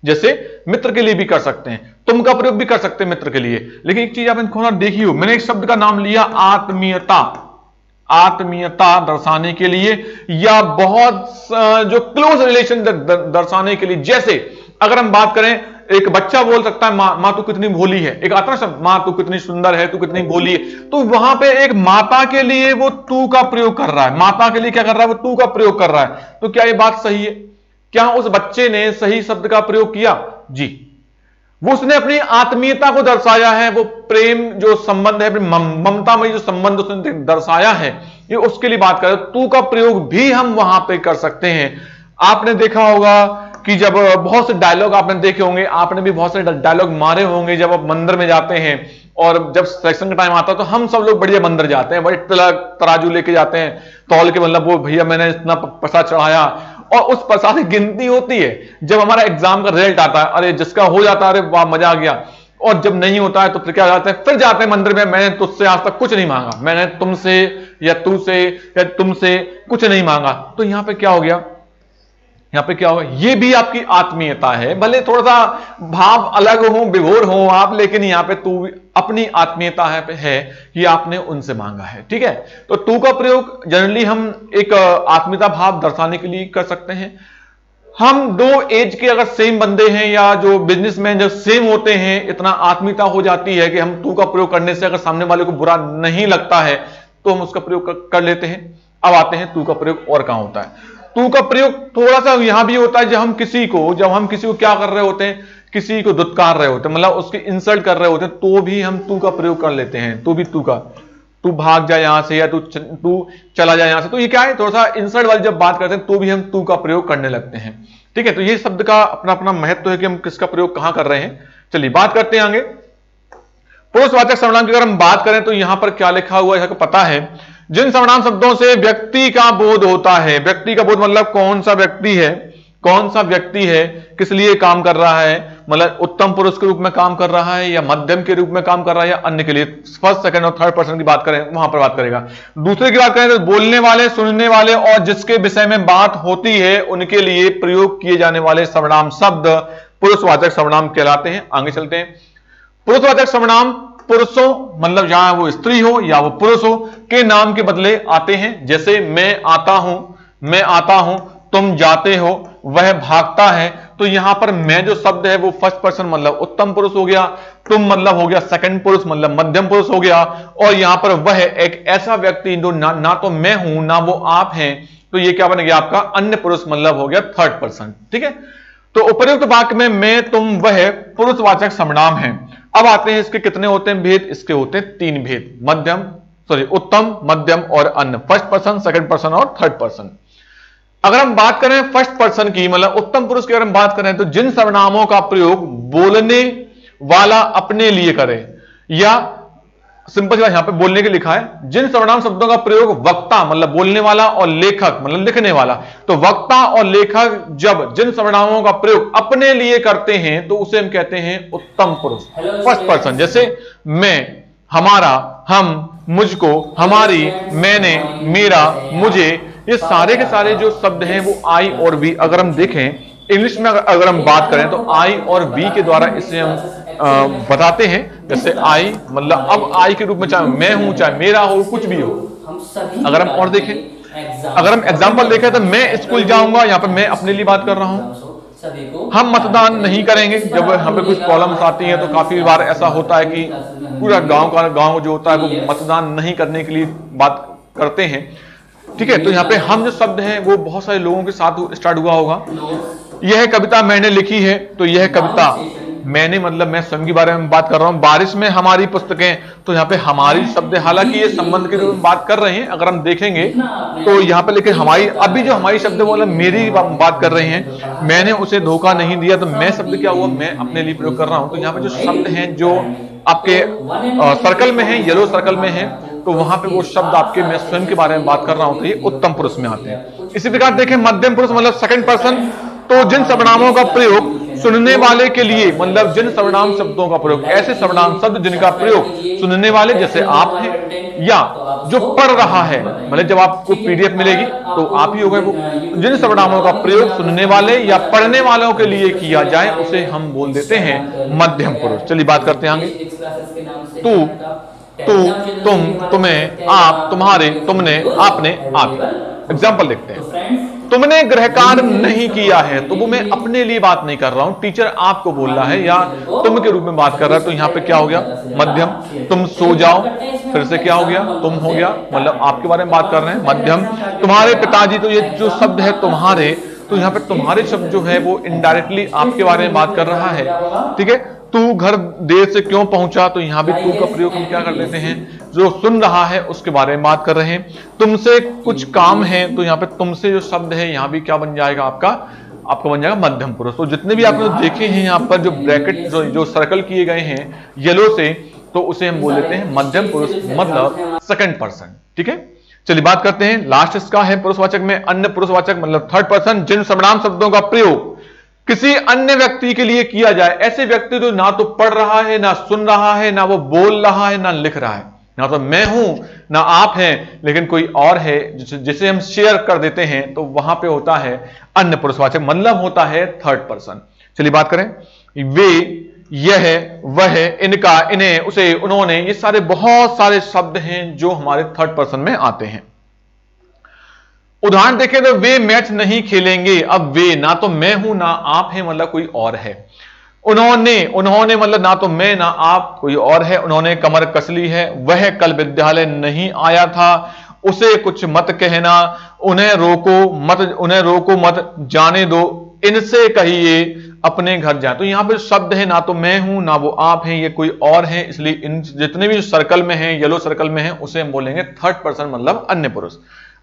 Speaker 1: जैसे मित्र के लिए भी कर सकते हैं, तुम का प्रयोग भी कर सकते हैं मित्र के लिए। लेकिन एक चीज आपने थोड़ा देखी हो, मैंने एक शब्द का नाम लिया आत्मीयता। आत्मीयता दर्शाने के लिए या बहुत जो क्लोज रिलेशन दर्शाने के लिए। जैसे अगर हम बात करें, एक बच्चा बोल सकता है मां तू कितनी भोली है, एक आता है शब्द मां तू कितनी सुंदर है, तू कितनी भोली है। तो वहां पे एक माता के लिए वो तू का प्रयोग कर रहा है, माता के लिए क्या कर रहा है? वो तू का प्रयोग कर रहा है। तो क्या ये बात सही है? क्या उस बच्चे ने सही शब्द का प्रयोग किया? जी। वो उसने अपनी आत्मीयता को दर्शाया है, वो प्रेम जो संबंध है, ममता में जो संबंध उसने दर्शाया है, ये उसके लिए बात कर रहे। तू का प्रयोग भी हम वहां पे कर सकते हैं। आपने देखा होगा कि जब बहुत से डायलॉग आपने देखे होंगे, आपने भी बहुत से डायलॉग मारे होंगे जब आप मंदिर में जाते हैं और जब सिलेक्शन का टाइम आता है तो हम सब लोग बढ़िया मंदिर जाते हैं, बड़े तराजू लेके जाते हैं, तौल के, मतलब वो भैया मैंने इतना प्रसाद चढ़ाया, और उस प्रसाद की गिनती होती है। जब हमारा एग्जाम का रिजल्ट आता है, अरे जिसका हो जाता है अरे वाह मजा आ गया, और जब नहीं होता है तो फिर क्या जाते हैं, फिर जाते हैं मंदिर में, मैंने तुझसे आज तक कुछ नहीं मांगा, मैंने तुमसे या तू से या तुमसे कुछ नहीं मांगा। तो यहां पे क्या हो गया, यहां पे क्या होगा, ये भी आपकी आत्मीयता है, भले थोड़ा सा भाव अलग हो, विभोर हो आप, लेकिन यहां पे तू अपनी आत्मीयता है कि आपने उनसे मांगा है। ठीक है, तो तू का प्रयोग जनरली हम एक आत्मीयता भाव दर्शाने के लिए कर सकते हैं। हम दो एज के अगर सेम बंदे हैं या जो बिजनेसमैन जब सेम होते हैं, इतना आत्मीयता हो जाती है कि हम तू का प्रयोग करने से अगर सामने वाले को बुरा नहीं लगता है तो हम उसका प्रयोग कर लेते हैं। अब आते हैं तू का प्रयोग और कहां होता है। तू का प्रयोग थोड़ा सा यहां भी होता है जब हम किसी को क्या कर रहे होते हैं, किसी को दुत्कार रहे होते हैं, मतलब उसकी इंसल्ट कर रहे होते हैं, तो भी हम तू का प्रयोग कर लेते हैं। तो भी तू का, तू भाग जा यहां से या तू चला जा यहां से, तो ये क्या है, थोड़ा सा इंसल्ट वाली जब बात करते हैं तो भी हम तू का प्रयोग करने लगते हैं। ठीक है, तो ये शब्द का अपना अपना महत्व है कि हम किसका प्रयोग कहां कर रहे हैं। चलिए बात करते हैं आगे। पुरुषवाचक सर्वनाम की अगर हम बात करें तो यहां पर क्या लिखा हुआ है पता है, जिन सर्वनाम शब्दों से व्यक्ति का बोध होता है। व्यक्ति का बोध मतलब कौन सा व्यक्ति है, कौन सा व्यक्ति है, किस लिए काम कर रहा है, मतलब उत्तम पुरुष के रूप में काम कर रहा है या मध्यम के रूप में काम कर रहा है या अन्य के लिए। फर्स्ट सेकंड और थर्ड पर्सन की बात करें वहां पर बात करेगा। दूसरे की बात करें तो बोलने वाले, सुनने वाले और जिसके विषय में बात होती है उनके लिए प्रयोग किए जाने वाले सर्वनाम शब्द पुरुषवाचक सर्वनाम कहलाते हैं। आगे चलते हैं। पुरुषवाचक सर्वनाम पुरुषों, मतलब जहां वो स्त्री हो या वो पुरुष हो, के नाम के बदले आते हैं। जैसे मैं आता हूं, तुम जाते हो, वह भागता है। तो यहां पर मैं जो शब्द है वो फर्स्ट पर्सन मतलब उत्तम पुरुष हो गया, तुम मतलब हो गया सेकंड पुरुष मतलब मध्यम पुरुष हो गया, और यहां पर वह एक ऐसा व्यक्ति जो ना तो मैं हूं ना वो आप हैं, तो ये क्या बन गया आपका अन्य पुरुष मतलब हो गया थर्ड पर्सन। ठीक है, तो उपर्युक्त वाक्य में मैं, तुम, वह पुरुषवाचक सर्वनाम है। अब आते हैं इसके कितने होते हैं भेद, इसके होते हैं 3 भेद, उत्तम, मध्यम और अन्य। फर्स्ट पर्सन, सेकंड पर्सन और थर्ड पर्सन। अगर हम बात करें फर्स्ट पर्सन की, मतलब उत्तम पुरुष की अगर हम बात करें तो जिन सर्वनामों का प्रयोग बोलने वाला अपने लिए करे, या सिंपल यहां पे बोलने के लिखा है, जिन सर्वनाम शब्दों का प्रयोग वक्ता मतलब बोलने वाला और लेखक मतलब लिखने वाला, तो वक्ता और लेखक जब जिन सर्वनामों का प्रयोग अपने लिए करते हैं तो उसे हम कहते हैं उत्तम पुरुष, फर्स्ट पर्सन। जैसे मैं, हमारा, हम, मुझको, हमारी, मैंने, मेरा, मुझे, ये सारे के सारे जो शब्द हैं वो आई और वी, अगर हम देखें इंग्लिश में अगर हम बात करें तो आई और वी के द्वारा इसे हम बताते हैं। जैसे आई मतलब अब आई के रूप में चाहे मैं हूं चाहे मेरा हो कुछ भी हो। अगर हम और देखें, अगर हम एग्जाम्पल देखें तो मैं स्कूल जाऊंगा, यहां पर मैं अपने लिए बात कर रहा हूं। हम मतदान नहीं करेंगे, जब हमें कुछ प्रॉब्लम्स आती हैं तो काफी बार ऐसा होता है कि पूरा गांव जो होता है वो मतदान नहीं करने के लिए बात करते हैं। ठीक है, तो यहाँ पे हम जो शब्द हैं वो बहुत सारे लोगों के साथ स्टार्ट हुआ होगा। यह कविता मैंने लिखी है, तो यह कविता मैंने मतलब मैं स्वयं के बारे में बात कर रहा हूं। बारिश में हमारी पुस्तकें, तो यहाँ पे हमारी शब्द है, हालांकि ये संबंध के रूप में बात कर रहे हैं। अगर हम देखेंगे तो यहाँ पे लिखे हमारी, अभी जो हमारी शब्द है मतलब मेरी बात कर रहे हैं। मैंने उसे धोखा नहीं दिया, तो मैं शब्द क्या हुआ, मैं अपने लिए प्रयोग कर रहा हूं। तो यहाँ पे जो शब्द हैं जो आपके सर्कल में है, येलो सर्कल में है, तो वहां पे वो शब्द आपके मैं स्वयं के बारे में बात कर रहा हूं, तो ये उत्तम पुरुष में आते हैं। इसी प्रकार देखें मध्यम पुरुष मतलब सेकंड पर्सन, तो जिन सर्वनामों का प्रयोग सुनने वाले के लिए, मतलब जिन सर्वनाम शब्दों का प्रयोग, ऐसे सर्वनाम शब्द जिनका प्रयोग सुनने वाले जैसे आप हैं, या जो पढ़ रहा है, मतलब जब आपको पीडीएफ मिलेगी तो आप ही हो गए वो। जिन सर्वनामों का प्रयोग सुनने वाले या पढ़ने वालों के लिए किया जाए उसे हम बोल देते हैं मध्यम पुरुष। चलिए बात करते हैं आगे। तू, तुम, तुम्हें, आप, तुम्हारे, तुमने, आपने, आप। एग्जाम्पल देखते हैं। तुमने गृह कार्य नहीं किया है, तो वो मैं अपने लिए बात नहीं कर रहा हूं, टीचर आपको बोल रहा है या तुम के रूप में बात कर रहा है, तो यहां पे क्या हो गया मध्यम। तुम सो जाओ, फिर से क्या हो गया, तुम हो गया, मतलब आपके बारे में बात कर रहे हैं, मध्यम। तुम्हारे पिताजी, तो ये जो शब्द है तुम्हारे, तो यहाँ पे तुम्हारे शब्द जो है वो इनडायरेक्टली आपके बारे में बात कर रहा है। ठीक है, तू घर देर से क्यों पहुंचा, तो यहां भी तू का प्रयोग हम क्या कर लेते हैं, जो सुन रहा है उसके बारे में बात कर रहे हैं। तुमसे कुछ काम है, तो यहां पे तुमसे जो शब्द है यहां भी क्या बन जाएगा, आपका बन जाएगा मध्यम पुरुष। तो जितने भी आपने देखे हैं यहां पर जो ब्रैकेट जो सर्कल किए गए हैं येलो से, तो उसे हम बोल लेते हैं मध्यम पुरुष, मतलब सेकंड पर्सन। ठीक है, चलिए बात करते हैं। लास्ट इसका है पुरुषवाचक में अन्य पुरुषवाचक, मतलब थर्ड पर्सन, जिन सर्वनाम शब्दों का प्रयोग किसी अन्य व्यक्ति के लिए किया जाए। ऐसे व्यक्ति जो ना तो पढ़ रहा है, ना सुन रहा है, ना वो बोल रहा है, ना लिख रहा है, ना तो मैं हूं ना आप हैं, लेकिन कोई और है जिसे हम शेयर कर देते हैं, तो वहां पे होता है अन्य पुरुषवाचक, मतलब होता है थर्ड पर्सन। चलिए बात करें। वे, यह, वह, इनका, इन्हें, उसे, उन्होंने, ये सारे बहुत सारे शब्द हैं जो हमारे थर्ड पर्सन में आते हैं। उदाहरण देखें तो वे मैच नहीं खेलेंगे। अब वे ना तो मैं हूं ना आप हैं, मतलब कोई और है। उन्होंने मतलब ना तो मैं ना आप, कोई और है। उन्होंने कमर कस ली है। वह कल विद्यालय नहीं आया था। उसे कुछ मत कहना। उन्हें रोको मत, जाने दो। इनसे कहिए अपने घर जाए। तो यहां पे शब्द है ना तो मैं हूं ना वो आप हैं, ये कोई और है, इसलिए इन जितने भी सर्कल में हैं, येलो सर्कल में हैं, उसे हम बोलेंगे थर्ड पर्सन, मतलब अन्य पुरुष।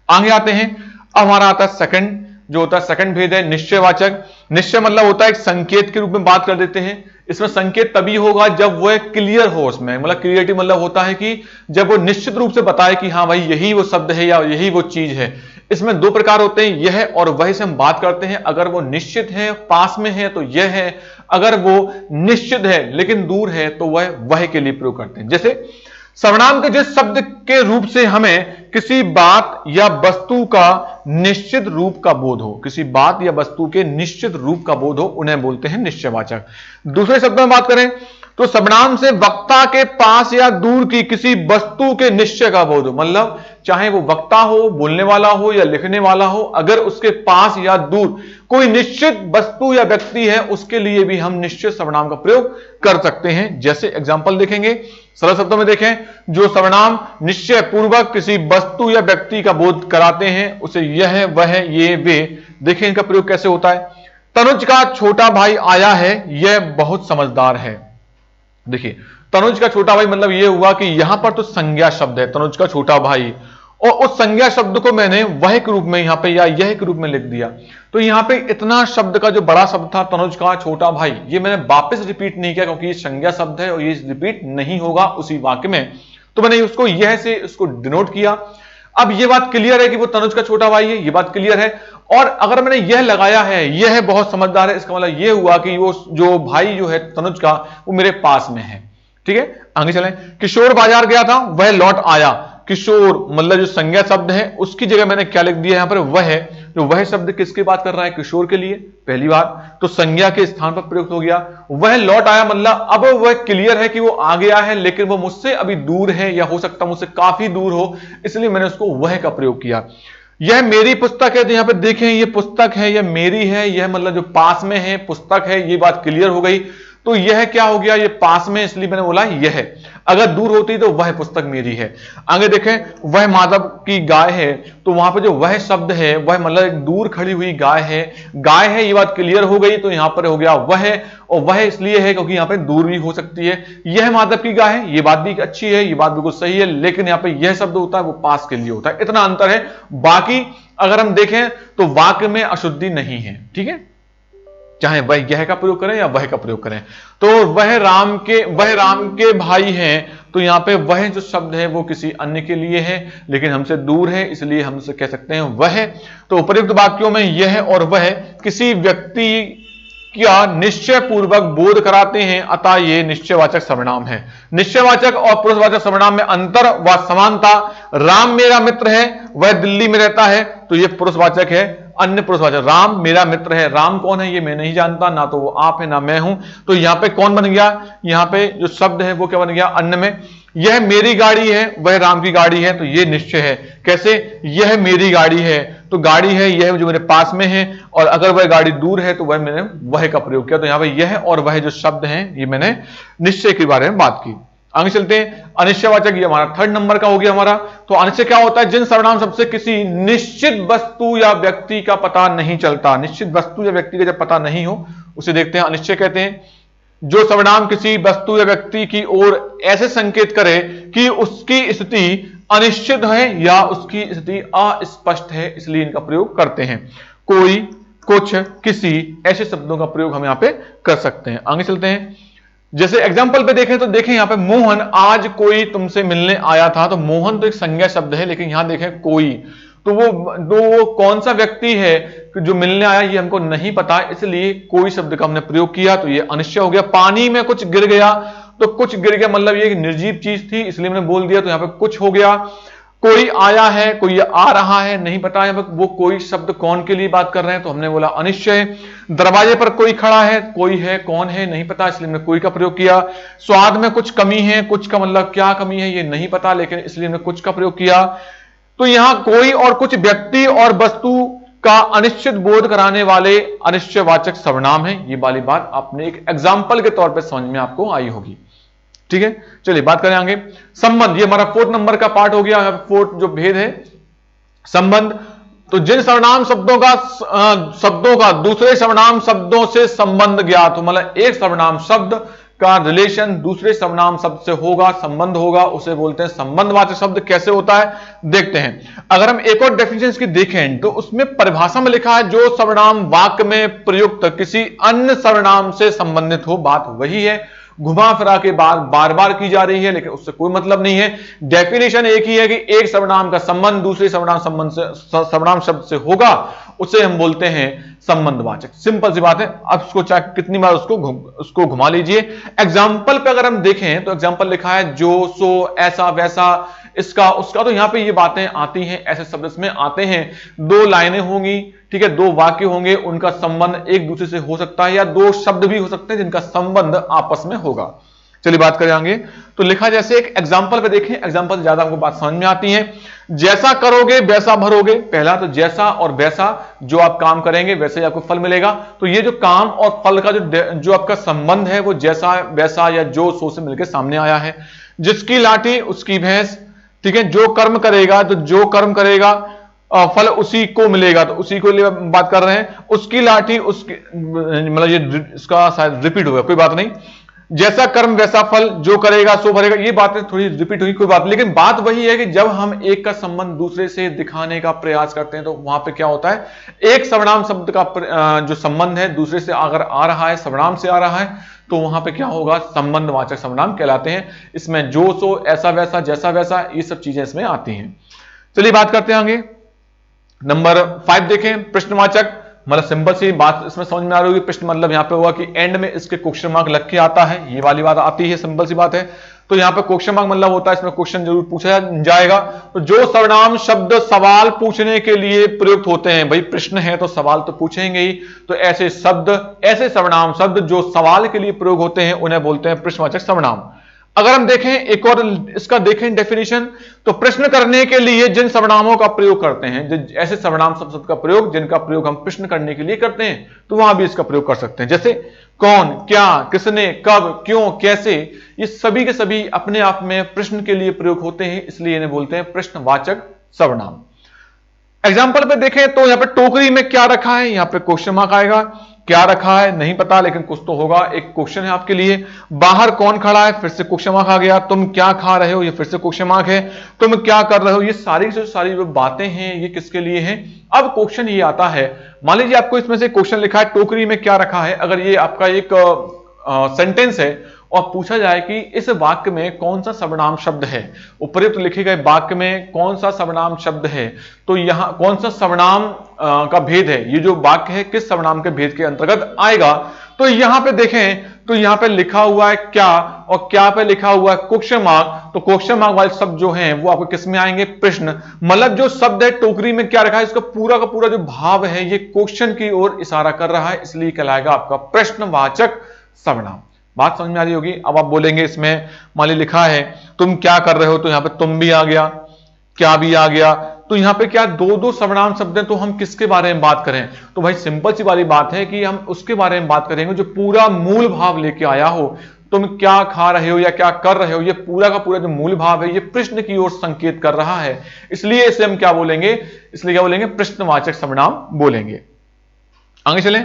Speaker 1: आगे आते हैं। अब हमारा आता है सेकंड, जो होता है सेकंड भेद है निश्चयवाचक। निश्चय मतलब होता है एक संकेत के रूप में बात कर देते हैं। इसमें संकेत तभी होगा जब वह क्लियर हो, उसमें मतलब क्लियरिटी मतलब होता है कि जब वो निश्चित रूप से बताए कि हाँ भाई यही वो शब्द है या यही वो चीज है। इसमें दो प्रकार होते हैं, यह और वह से हम बात करते हैं। अगर वो निश्चित है, पास में है, तो यह है। अगर वो निश्चित है लेकिन दूर है, तो वह के लिए प्रयोग करते हैं। जैसे सर्वनाम के जिस शब्द के रूप से हमें किसी बात या वस्तु का निश्चित रूप का बोध हो, किसी बात या वस्तु के निश्चित रूप का बोध हो, उन्हें बोलते हैं निश्चयवाचक। दूसरे शब्दों में बात करें तो सर्वनाम से वक्ता के पास या दूर की किसी वस्तु के निश्चय का बोध हो, मतलब चाहे वो वक्ता हो, बोलने वाला हो या लिखने वाला हो, अगर उसके पास या दूर कोई निश्चित वस्तु या व्यक्ति है, उसके लिए भी हम निश्चित सर्वनाम का प्रयोग कर सकते हैं। जैसे एग्जांपल देखेंगे, सरल शब्दों में देखें, जो सर्वनाम निश्चय पूर्वक किसी वस्तु या व्यक्ति का बोध कराते हैं, उसे यह, वह, ये, वे, देखें इनका प्रयोग कैसे होता है। तनुज का छोटा भाई आया है, यह बहुत समझदार है। देखिए तनुज का छोटा भाई मतलब यह हुआ कि यहां पर तो संज्ञा शब्द है तनुज का छोटा भाई, और उस संज्ञा शब्द को मैंने वह के रूप में यहां पे या यह के रूप में लिख दिया। तो यहां पे इतना शब्द का जो बड़ा शब्द था तनुज का छोटा भाई, ये मैंने वापस रिपीट नहीं किया क्योंकि ये संज्ञा शब्द है और ये रिपीट नहीं होगा उसी वाक्य में, तो मैंने उसको यह से उसको डिनोट किया। अब ये बात क्लियर है कि वो तनुज का छोटा भाई है, ये बात क्लियर है। और अगर मैंने यह लगाया है, यह बहुत समझदार है, इसका मतलब यह हुआ कि वो जो भाई जो है तनुज का, वो मेरे पास में है। ठीक है, आगे चलें। किशोर बाजार गया था, वह लौट आया। किशोर मतलब जो संज्ञा शब्द है उसकी जगह मैंने क्या लिख दिया यहां पर, वह है। जो वह शब्द किसकी बात कर रहा है, किशोर के लिए, पहली बात तो संज्ञा के स्थान पर प्रयुक्त हो गया। वह लौट आया मतलब अब वह क्लियर है कि वो आ गया है, लेकिन वो मुझसे अभी दूर है या हो सकता मुझसे काफी दूर हो, इसलिए मैंने उसको वह का प्रयोग किया। यह मेरी पुस्तक है, तो यहां पर देखें ये पुस्तक है, यह मेरी है, यह मतलब जो पास में है पुस्तक है, ये बात क्लियर हो गई। तो यह क्या हो गया, ये पास में, इसलिए मैंने बोला यह। अगर दूर होती तो वह पुस्तक मेरी है। आगे देखें, वह माधव की गाय है, तो वहां पे जो वह शब्द है वह मतलब एक दूर खड़ी हुई गाय है, गाय है, ये बात क्लियर हो गई। तो यहां पर हो गया वह, और वह इसलिए है क्योंकि यहां पे दूर भी हो सकती है। यह माधव की गाय है, ये बात भी अच्छी है, ये बात बिल्कुल सही है, लेकिन यहां पर यह शब्द होता है वो पास के लिए होता है, इतना अंतर है। बाकी अगर हम देखें तो वाक्य में अशुद्धि नहीं है। ठीक है, चाहे वह यह का प्रयोग करें या वह का प्रयोग करें। तो वह राम के भाई हैं, तो यहां पे वह जो शब्द है वो किसी अन्य के लिए है, लेकिन हमसे दूर है, इसलिए हम कह सकते हैं वह। तो उपर्युक्त वाक्यों में यह और वह किसी व्यक्ति क्या निश्चय पूर्वक बोध कराते हैं, अतः ये निश्चयवाचक सर्वनाम है। निश्चयवाचक और पुरुषवाचक सर्वनाम में अंतर व समानता। राम मेरा मित्र है, वह दिल्ली में रहता है, तो ये पुरुषवाचक है। अन्य पुरुषवाचक, राम मेरा मित्र है, राम कौन है ये मैं नहीं जानता, ना तो वो आप है ना मैं हूं, तो यहां पे कौन बन गया, यहां पे जो शब्द है वो क्या बन गया, अन्य में। यह मेरी गाड़ी है, वह राम की गाड़ी है, तो ये निश्चय है। कैसे, यह मेरी गाड़ी है, तो गाड़ी है यह जो मेरे पास में है, और अगर वह गाड़ी दूर है तो वह मैंने वह का प्रयोग किया। तो यहां पे यह और वह जो शब्द हैं ये मैंने निश्चय के बारे में बात की। आगे चलते हैं, अनिश्चयवाचक, ये हमारा थर्ड नंबर का हो गया हमारा। तो अनिश्चय क्या होता है, जिन सर्वनाम सबसे किसी निश्चित वस्तु या व्यक्ति का पता नहीं चलता। निश्चित वस्तु या व्यक्ति का जब पता नहीं हो उसे देखते हैं अनिश्चय कहते हैं। जो सर्वनाम किसी वस्तु या व्यक्ति की ओर ऐसे संकेत करे कि उसकी स्थिति अनिश्चित है या उसकी स्थिति अस्पष्ट है, इसलिए इनका प्रयोग करते हैं। कोई, कुछ, किसी, ऐसे शब्दों का प्रयोग हम यहां पे कर सकते हैं। आगे चलते हैं। जैसे एग्जांपल पे देखें तो देखें यहां पे मोहन आज कोई तुमसे मिलने आया था, तो मोहन तो एक संज्ञा शब्द है, लेकिन यहां देखें कोई, तो वो कौन सा व्यक्ति है जो मिलने आया ये हमको नहीं पता, इसलिए कोई शब्द का हमने प्रयोग किया, तो ये अनिश्चय हो गया। पानी में कुछ गिर गया, तो कुछ गिर गया मतलब ये एक निर्जीव चीज थी, इसलिए मैंने बोल दिया, तो यहां पे कुछ हो गया। कोई आया है, कोई आ रहा है, नहीं पता है वो कोई शब्द कौन के लिए बात कर रहे हैं, तो हमने बोला अनिश्चय। दरवाजे पर कोई खड़ा है, कोई है, कौन है नहीं पता, इसलिए हमने कोई का प्रयोग किया। स्वाद में कुछ कमी है, कुछ का मतलब क्या कमी है ये नहीं पता, लेकिन इसलिए हमने कुछ का प्रयोग किया। तो यहां कोई और कुछ व्यक्ति और वस्तु का अनिश्चित बोध कराने वाले अनिश्चयवाचक सर्वनाम है। ये वाली बात आपने एक एग्जाम्पल के तौर पर समझ में आपको आई होगी। ठीक है, चलिए बात करें आगे। संबंध, ये हमारा 4 नंबर का पार्ट हो गया। 4 जो भेद है संबंध, तो जिन सर्वनाम शब्दों का दूसरे सर्वनाम शब्दों से संबंध ज्ञात हो, मतलब एक सर्वनाम शब्द का रिलेशन दूसरे सर्वनाम शब्द से होगा, संबंध होगा, उसे बोलते हैं संबंधवाचक शब्द। कैसे होता है देखते हैं। अगर हम एक और डेफिनेशन इसकी देखें तो उसमें परिभाषा में लिखा है जो सर्वनाम वाक्य में प्रयुक्त किसी अन्य सर्वनाम से संबंधित हो, बात वही है, घुमा फिरा के बार बार की जा रही है, लेकिन उससे कोई मतलब नहीं है। डेफिनेशन एक ही है कि एक सर्वनाम का संबंध दूसरे सर्वनाम शब्द से होगा, उसे हम बोलते हैं संबंधवाचक। सिंपल सी बात है। अब उसको चाहे कितनी बार उसको घुमा लीजिए। एग्जाम्पल पे अगर हम देखें तो एग्जाम्पल लिखा है जो, सो, ऐसा, वैसा, इसका, उसका, तो यहां पे ये बातें आती हैं, ऐसे शब्द इसमें आते हैं। 2 लाइनें होंगी, ठीक है, 2 वाक्य होंगे, उनका संबंध एक दूसरे से हो सकता है, या 2 शब्द भी हो सकते हैं जिनका संबंध आपस में होगा। चलिए बात करें आगे। तो लिखा जैसे एक एग्जाम्पल पे देखें, एग्जाम्पल से ज्यादा हमको बात समझ में आती है। जैसा करोगे वैसा भरोगे। पहला तो जैसा और वैसा, जो आप काम करेंगे वैसे ही आपको फल मिलेगा। तो ये जो काम और फल का जो आपका संबंध है वो जैसा, वैसा या जो, सो से मिलकर सामने आया है। जिसकी लाठी उसकी भैंस, ठीक है, जो कर्म करेगा तो जो कर्म करेगा फल उसी को मिलेगा, तो उसी को लिए बात कर रहे हैं। उसकी लाठी उसकी, मतलब ये इसका शायद रिपीट होगा, कोई बात नहीं। जैसा कर्म वैसा फल, जो करेगा सो भरेगा, ये बातें थोड़ी रिपीट हुई, कोई बात नहीं, लेकिन बात वही है कि जब हम एक का संबंध दूसरे से दिखाने का प्रयास करते हैं तो वहां पे क्या होता है, एक सर्वनाम शब्द का जो संबंध है दूसरे से अगर आ रहा है, सर्वनाम से आ रहा है, तो वहां पे क्या होगा, संबंधवाचक सर्वनाम कहलाते हैं। इसमें जो, सो, ऐसा, वैसा, जैसा, वैसा, ये सब चीजें इसमें आती हैं। चलिए बात करते हैं आगे। नंबर 5 देखें, प्रश्नवाचक, मतलब सिंपल सी बात इसमें समझ में आ रही होगी। प्रश्न मतलब यहां पे हुआ कि एंड में इसके क्वेश्चन मार्क लग के आता है, ये वाली बात आती है, सिंपल सी बात है। तो यहां पे क्वेश्चन मार्क मतलब होता है इसमें क्वेश्चन जरूर पूछा जाएगा। तो जो सर्वनाम शब्द सवाल पूछने के लिए प्रयुक्त होते हैं, भाई प्रश्न है तो सवाल तो पूछेंगे ही, तो ऐसे शब्द, ऐसे सर्वनाम शब्द जो सवाल के लिए प्रयोग होते हैं उन्हें बोलते हैं प्रश्नवाचक सर्वनाम। अगर हम देखें एक और इसका देखें डेफिनेशन, तो प्रश्न करने के लिए जिन सर्वनामों का प्रयोग करते हैं, ऐसे सर्वनाम शब्द का प्रयोग जिनका प्रयोग हम प्रश्न करने के लिए करते हैं, तो वहां भी इसका प्रयोग कर सकते हैं। जैसे कौन, क्या, किसने, कब, क्यों, कैसे, ये सभी के सभी अपने आप में प्रश्न के लिए प्रयोग होते हैं, इसलिए इन्हें बोलते हैं प्रश्नवाचक सर्वनाम। एग्जाम्पल पे देखें तो यहां पे टोकरी में क्या रखा है, यहां पे क्वेश्चन मार्क आएगा। क्या रखा है नहीं पता, लेकिन कुछ तो होगा, एक क्वेश्चन है आपके लिए। बाहर कौन खड़ा है, फिर से क्वेश्चन मार्क आ गया। तुम क्या खा रहे हो, ये फिर से क्वेश्चन मार्क है। तुम क्या कर रहे हो, ये सारी जो सारी जो बातें हैं ये किसके लिए हैं। अब क्वेश्चन ये आता है, मान लीजिए आपको इसमें से क्वेश्चन लिखा है टोकरी में क्या रखा है, अगर ये आपका एक सेंटेंस है और पूछा जाए कि इस वाक्य में कौन सा सर्वनाम शब्द है, उपयुक्त लिखे गए वाक्य में कौन सा सर्वनाम शब्द है, तो यहां कौन सा सर्वनाम का भेद है, ये जो वाक्य है किस सर्वनाम के भेद के अंतर्गत आएगा। तो यहां पे देखें तो यहां पे लिखा हुआ है क्या, और क्या पे लिखा हुआ है क्वेश्चन मार्क। तो क्वेश्चन मार्क वाले शब्द जो हैं वो आपको किस में आएंगे, प्रश्न। मतलब जो शब्द है टोकरी में क्या रखा है, इसका पूरा का पूरा जो भाव है ये क्वेश्चन की ओर इशारा कर रहा है, इसलिए कहलाएगा आपका प्रश्नवाचक सर्वनाम। बात समझ में आ रही होगी। अब आप बोलेंगे इसमें मान ली लिखा है तुम क्या कर रहे हो, तो यहां पे तुम भी आ गया, क्या भी आ गया, तो यहां पे क्या दो दो सर्वनाम शब्द हैं, तो हम किसके बारे में बात करें। तो भाई सिंपल सी वाली बात है कि हम उसके बारे में बात करेंगे जो पूरा मूल भाव लेके आया हो। तुम क्या खा रहे हो या क्या कर रहे हो, ये पूरा का पूरा जो मूल भाव है ये प्रश्न की ओर संकेत कर रहा है, इसलिए इसे हम क्या बोलेंगे, इसलिए क्या बोलेंगे, प्रश्नवाचक सर्वनाम बोलेंगे। आगे चलें।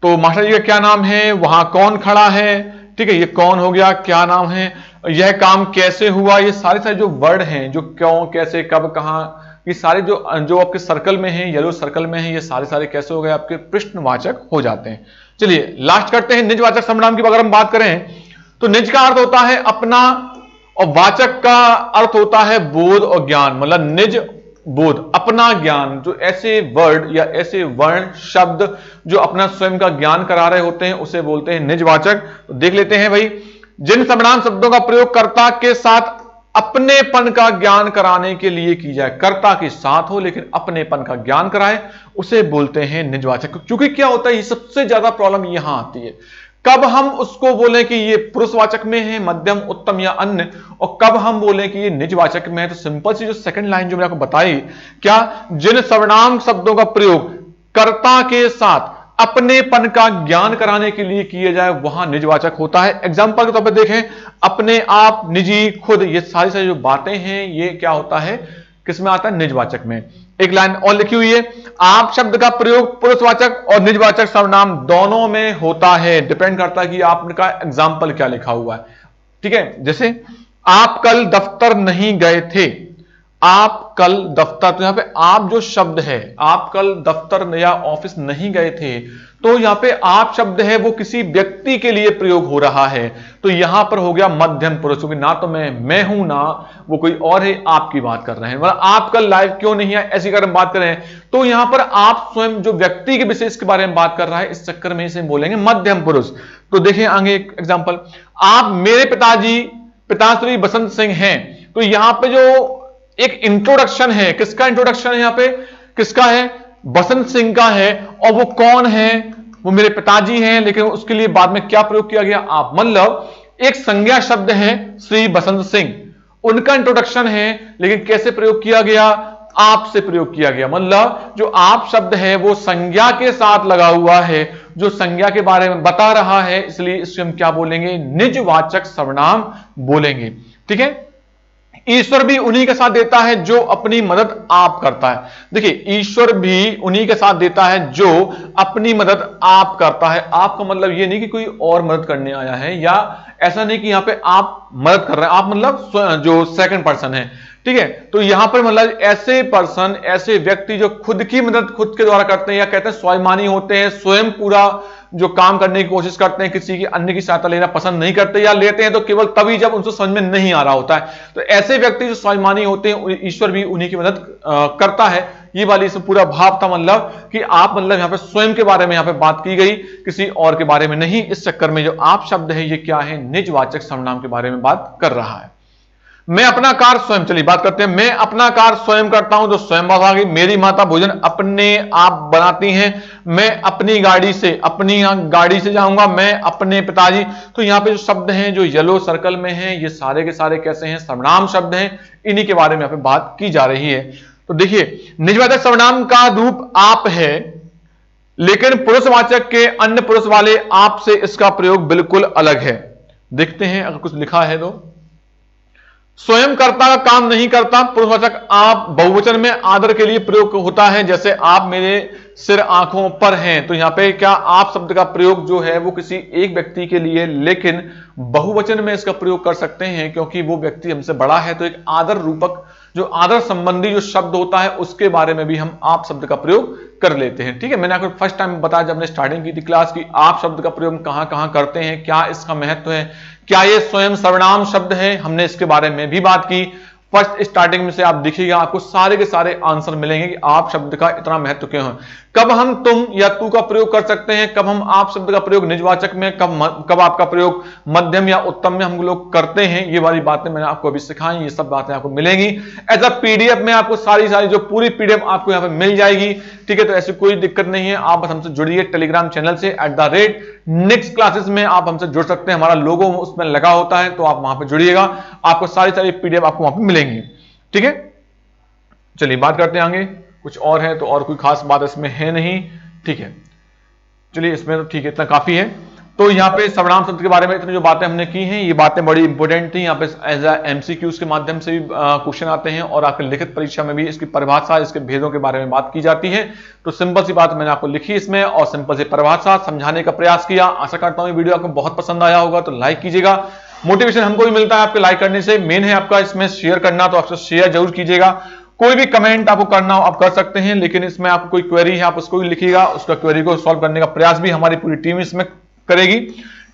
Speaker 1: तो मास्टर जी का क्या नाम है, वहां कौन खड़ा है, ठीक है, ये कौन हो गया, क्या नाम है, यह काम कैसे हुआ, ये सारे सारे जो वर्ड हैं, जो क्यों, कैसे, कब, कहां, ये सारे जो जो आपके सर्कल में हैं, येलो सर्कल में हैं, ये सारे सारे कैसे हो गए, आपके प्रश्नवाचक हो जाते हैं। चलिए लास्ट करते हैं निजवाचक सर्वनाम की अगर हम बात करें तो निज का अर्थ होता है अपना और वाचक का अर्थ होता है बोध और ज्ञान, मतलब निज बोध, अपना ज्ञान, जो ऐसे वर्ड या ऐसे वर्ण शब्द जो अपना स्वयं का ज्ञान करा रहे होते हैं उसे बोलते हैं निजवाचक। तो देख लेते हैं भाई, जिन सर्वनाम शब्दों का प्रयोग कर्ता के साथ अपनेपन का ज्ञान कराने के लिए की जाए, कर्ता के साथ हो लेकिन अपनेपन का ज्ञान कराए, उसे बोलते हैं निजवाचक। क्योंकि क्या होता है, ये सबसे ज्यादा प्रॉब्लम यहां आती है, कब हम उसको बोलें कि ये पुरुषवाचक में है, मध्यम, उत्तम या अन्य, और कब हम बोलें कि ये निजवाचक में है। तो सिंपल सी जो सेकंड लाइन जो मैंने आपको बताई, क्या, जिन सर्वनाम शब्दों का प्रयोग कर्ता के साथ अपनेपन का ज्ञान कराने के लिए किए जाए वहां निजवाचक होता है। एग्जांपल के तौर पर देखें, अपने आप, निजी, खुद, ये सारी सारी जो बातें हैं ये क्या होता है, किसमें आता है, निजवाचक में। एक लाइन और लिखी हुई है, आप शब्द का प्रयोग पुरुषवाचक और निजवाचक सर्वनाम दोनों में होता है, डिपेंड करता है कि आपका एग्जाम्पल क्या लिखा हुआ है, ठीक है। जैसे आप कल दफ्तर नहीं गए थे, आप कल दफ्तर, तो यहां पे आप जो शब्द है, आप कल दफ्तर या ऑफिस नहीं गए थे, तो यहां पे आप शब्द है वो किसी व्यक्ति के लिए प्रयोग हो रहा है, तो यहां पर हो गया मध्यम पुरुष, क्योंकि ना तो मैं हूं ना वो कोई और है, आपकी बात कर रहे हैं। मतलब आप कल लाइव क्यों नहीं आए, ऐसी अगर हम बात करें तो यहां पर आप स्वयं जो व्यक्ति के विशेष के बारे में बात कर रहा है, इस चक्कर में इसे बोलेंगे मध्यम पुरुष। तो देखिए आगे एक एग्जाम्पल, आप मेरे पिताजी पिताश्री बसंत सिंह हैं, तो यहां पे जो एक इंट्रोडक्शन है, किसका इंट्रोडक्शन है, यहां पे किसका है, बसंत सिंह का है, और वो कौन है, वो मेरे पिताजी हैं, लेकिन उसके लिए बाद में क्या प्रयोग किया गया, आप, मतलब एक संज्ञा शब्द है श्री बसंत सिंह, उनका इंट्रोडक्शन है, लेकिन कैसे प्रयोग किया गया, आप से प्रयोग किया गया। मतलब जो आप शब्द है वो संज्ञा के साथ लगा हुआ है, जो संज्ञा के बारे में बता रहा है, इसलिए इससे हम क्या बोलेंगे, निजवाचक सर्वनाम बोलेंगे, ठीक है। ईश्वर भी उन्हीं के साथ देता है जो अपनी मदद आप करता है। देखिए ईश्वर भी उन्हीं के साथ देता है जो अपनी मदद आप करता है। आपका मतलब ये नहीं कि कोई और मदद करने आया है, या ऐसा नहीं कि यहां पे आप मदद कर रहे हैं, आप मतलब जो सेकंड पर्सन है, ठीक है। तो यहां पर मतलब ऐसे पर्सन, ऐसे व्यक्ति जो खुद की मदद खुद के द्वारा करते हैं, या कहते हैं स्वाभिमानी होते हैं, स्वयं पूरा जो काम करने की कोशिश करते हैं, किसी की अन्य की सहायता लेना पसंद नहीं करते, या लेते हैं तो केवल तभी जब उनसे समझ में नहीं आ रहा होता है। तो ऐसे व्यक्ति जो स्वाभिमानी होते हैं, ईश्वर भी उन्हीं की मदद करता है। ये वाली इसमें पूरा भाव था, मतलब कि आप, मतलब यहां पे स्वयं के बारे में यहां पे बात की गई, किसी और के बारे में नहीं। इस चक्कर में जो आप शब्द है ये क्या है, निजवाचक सर्वनाम के बारे में बात कर रहा है। मैं अपना कार्य स्वयं, चलिए बात करते हैं, मैं अपना कार्य स्वयं करता हूं, तो स्वयं बात आ गई। मेरी माता भोजन अपने आप बनाती हैं, मैं अपनी गाड़ी से जाऊंगा, मैं अपने पिताजी। तो यहां पे जो शब्द हैं जो येलो सर्कल में हैं, ये सारे के सारे कैसे हैं, सर्वनाम शब्द हैं, इन्हीं के बारे में यहां पे बात की जा रही है। तो देखिए निजवाचक सर्वनाम का रूप आप है, लेकिन पुरुषवाचक के अन्य पुरुष वाले आप से इसका प्रयोग बिल्कुल अलग है। देखते हैं अगर कुछ लिखा है तो, स्वयं कर्ता का काम नहीं करता, पुरुषवाचक आप बहुवचन में आदर के लिए प्रयोग होता है, जैसे आप मेरे सिर आंखों पर हैं। तो यहां पे क्या, आप शब्द का प्रयोग जो है वो किसी एक व्यक्ति के लिए, लेकिन बहुवचन में इसका प्रयोग कर सकते हैं क्योंकि वो व्यक्ति हमसे बड़ा है। तो एक आदर रूपक, जो आदर संबंधी जो शब्द होता है उसके बारे में भी हम आप शब्द का प्रयोग कर लेते हैं, ठीक है। मैंने आपको फर्स्ट टाइम बताया जब हमने स्टार्टिंग की थी क्लास की, आप शब्द का प्रयोग कहां कहां करते हैं, क्या इसका महत्व है, क्या ये स्वयं सर्वनाम शब्द है, हमने इसके बारे में भी बात की। फर्स्ट स्टार्टिंग में से आप देखिएगा, आपको सारे के सारे आंसर मिलेंगे कि आप शब्द का इतना महत्व क्यों है, कब हम तुम या तू का प्रयोग कर सकते हैं, कब हम आप शब्द का प्रयोग निजवाचक में, कब आपका प्रयोग मध्यम या उत्तम में हम लोग करते हैं, ये वाली बातें मैंने आपको अभी सिखाई, ये सब बातें आपको मिलेंगी एज अ पीडीएफ में। आपको सारी जो पूरी पीडीएफ आपको यहाँ पे मिल जाएगी, ठीक है। तो ऐसी कोई दिक्कत नहीं है, आप बस हमसे जुड़िए टेलीग्राम चैनल से @नेक्स्ट क्लासेस में आप हमसे जुड़ सकते हैं, हमारा लोगो उसमें लगा होता है, तो आप वहां पर जुड़िएगा, आपको सारी पीडीएफ आपको वहां पर मिलेंगी, ठीक है। चलिए बात करते हैं आगे, कुछ और है तो, और कोई खास बात इसमें है नहीं, ठीक है। चलिए इसमें तो ठीक है, इतना काफी है। तो यहाँ पे सर्वनाम शब्द के बारे में इतनी जो बातें हमने की हैं, ये बातें बड़ी इंपॉर्टेंट थी। यहाँ पे एज एमसीक्यूज के माध्यम से भी क्वेश्चन आते हैं और आपके लिखित परीक्षा में भी इसकी परिभाषा, इसके भेदों के बारे में बात की जाती है। तो सिंपल सी बात मैंने आपको लिखी इसमें और सिंपल सी परिभाषा समझाने का प्रयास किया। आशा करता हूँ वीडियो आपको बहुत पसंद आया होगा, तो लाइक कीजिएगा। मोटिवेशन हमको भी मिलता है आपके लाइक करने से। मेन है आपका इसमें शेयर करना, तो आपसे शेयर जरूर कीजिएगा। कोई भी कमेंट आपको करना हो आप कर सकते हैं, लेकिन इसमें आपको कोई क्वेरी है आप उसको भी लिखिएगा, उसका क्वेरी को सॉल्व करने का प्रयास भी हमारी पूरी टीम इसमें करेगी।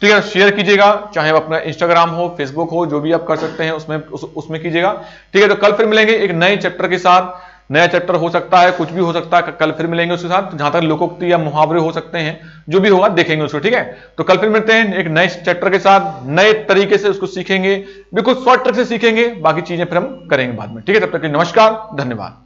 Speaker 1: ठीक है, शेयर कीजिएगा, चाहे अपना इंस्टाग्राम हो, फेसबुक हो, जो भी आप कर सकते हैं उसमें कीजिएगा। ठीक है, तो कल फिर मिलेंगे एक नए चैप्टर के साथ। नया चैप्टर हो सकता है, कुछ भी हो सकता है, कल फिर मिलेंगे उसके साथ। जहां तक लोकोक्ति या मुहावरे हो सकते हैं, जो भी होगा देखेंगे उसको। ठीक है, तो कल फिर मिलते हैं एक नए चैप्टर के साथ, नए तरीके से उसको सीखेंगे, बिल्कुल शॉर्ट ट्रिक से सीखेंगे, बाकी चीजें फिर हम करेंगे बाद में। ठीक है, तब तक के लिए नमस्कार, धन्यवाद।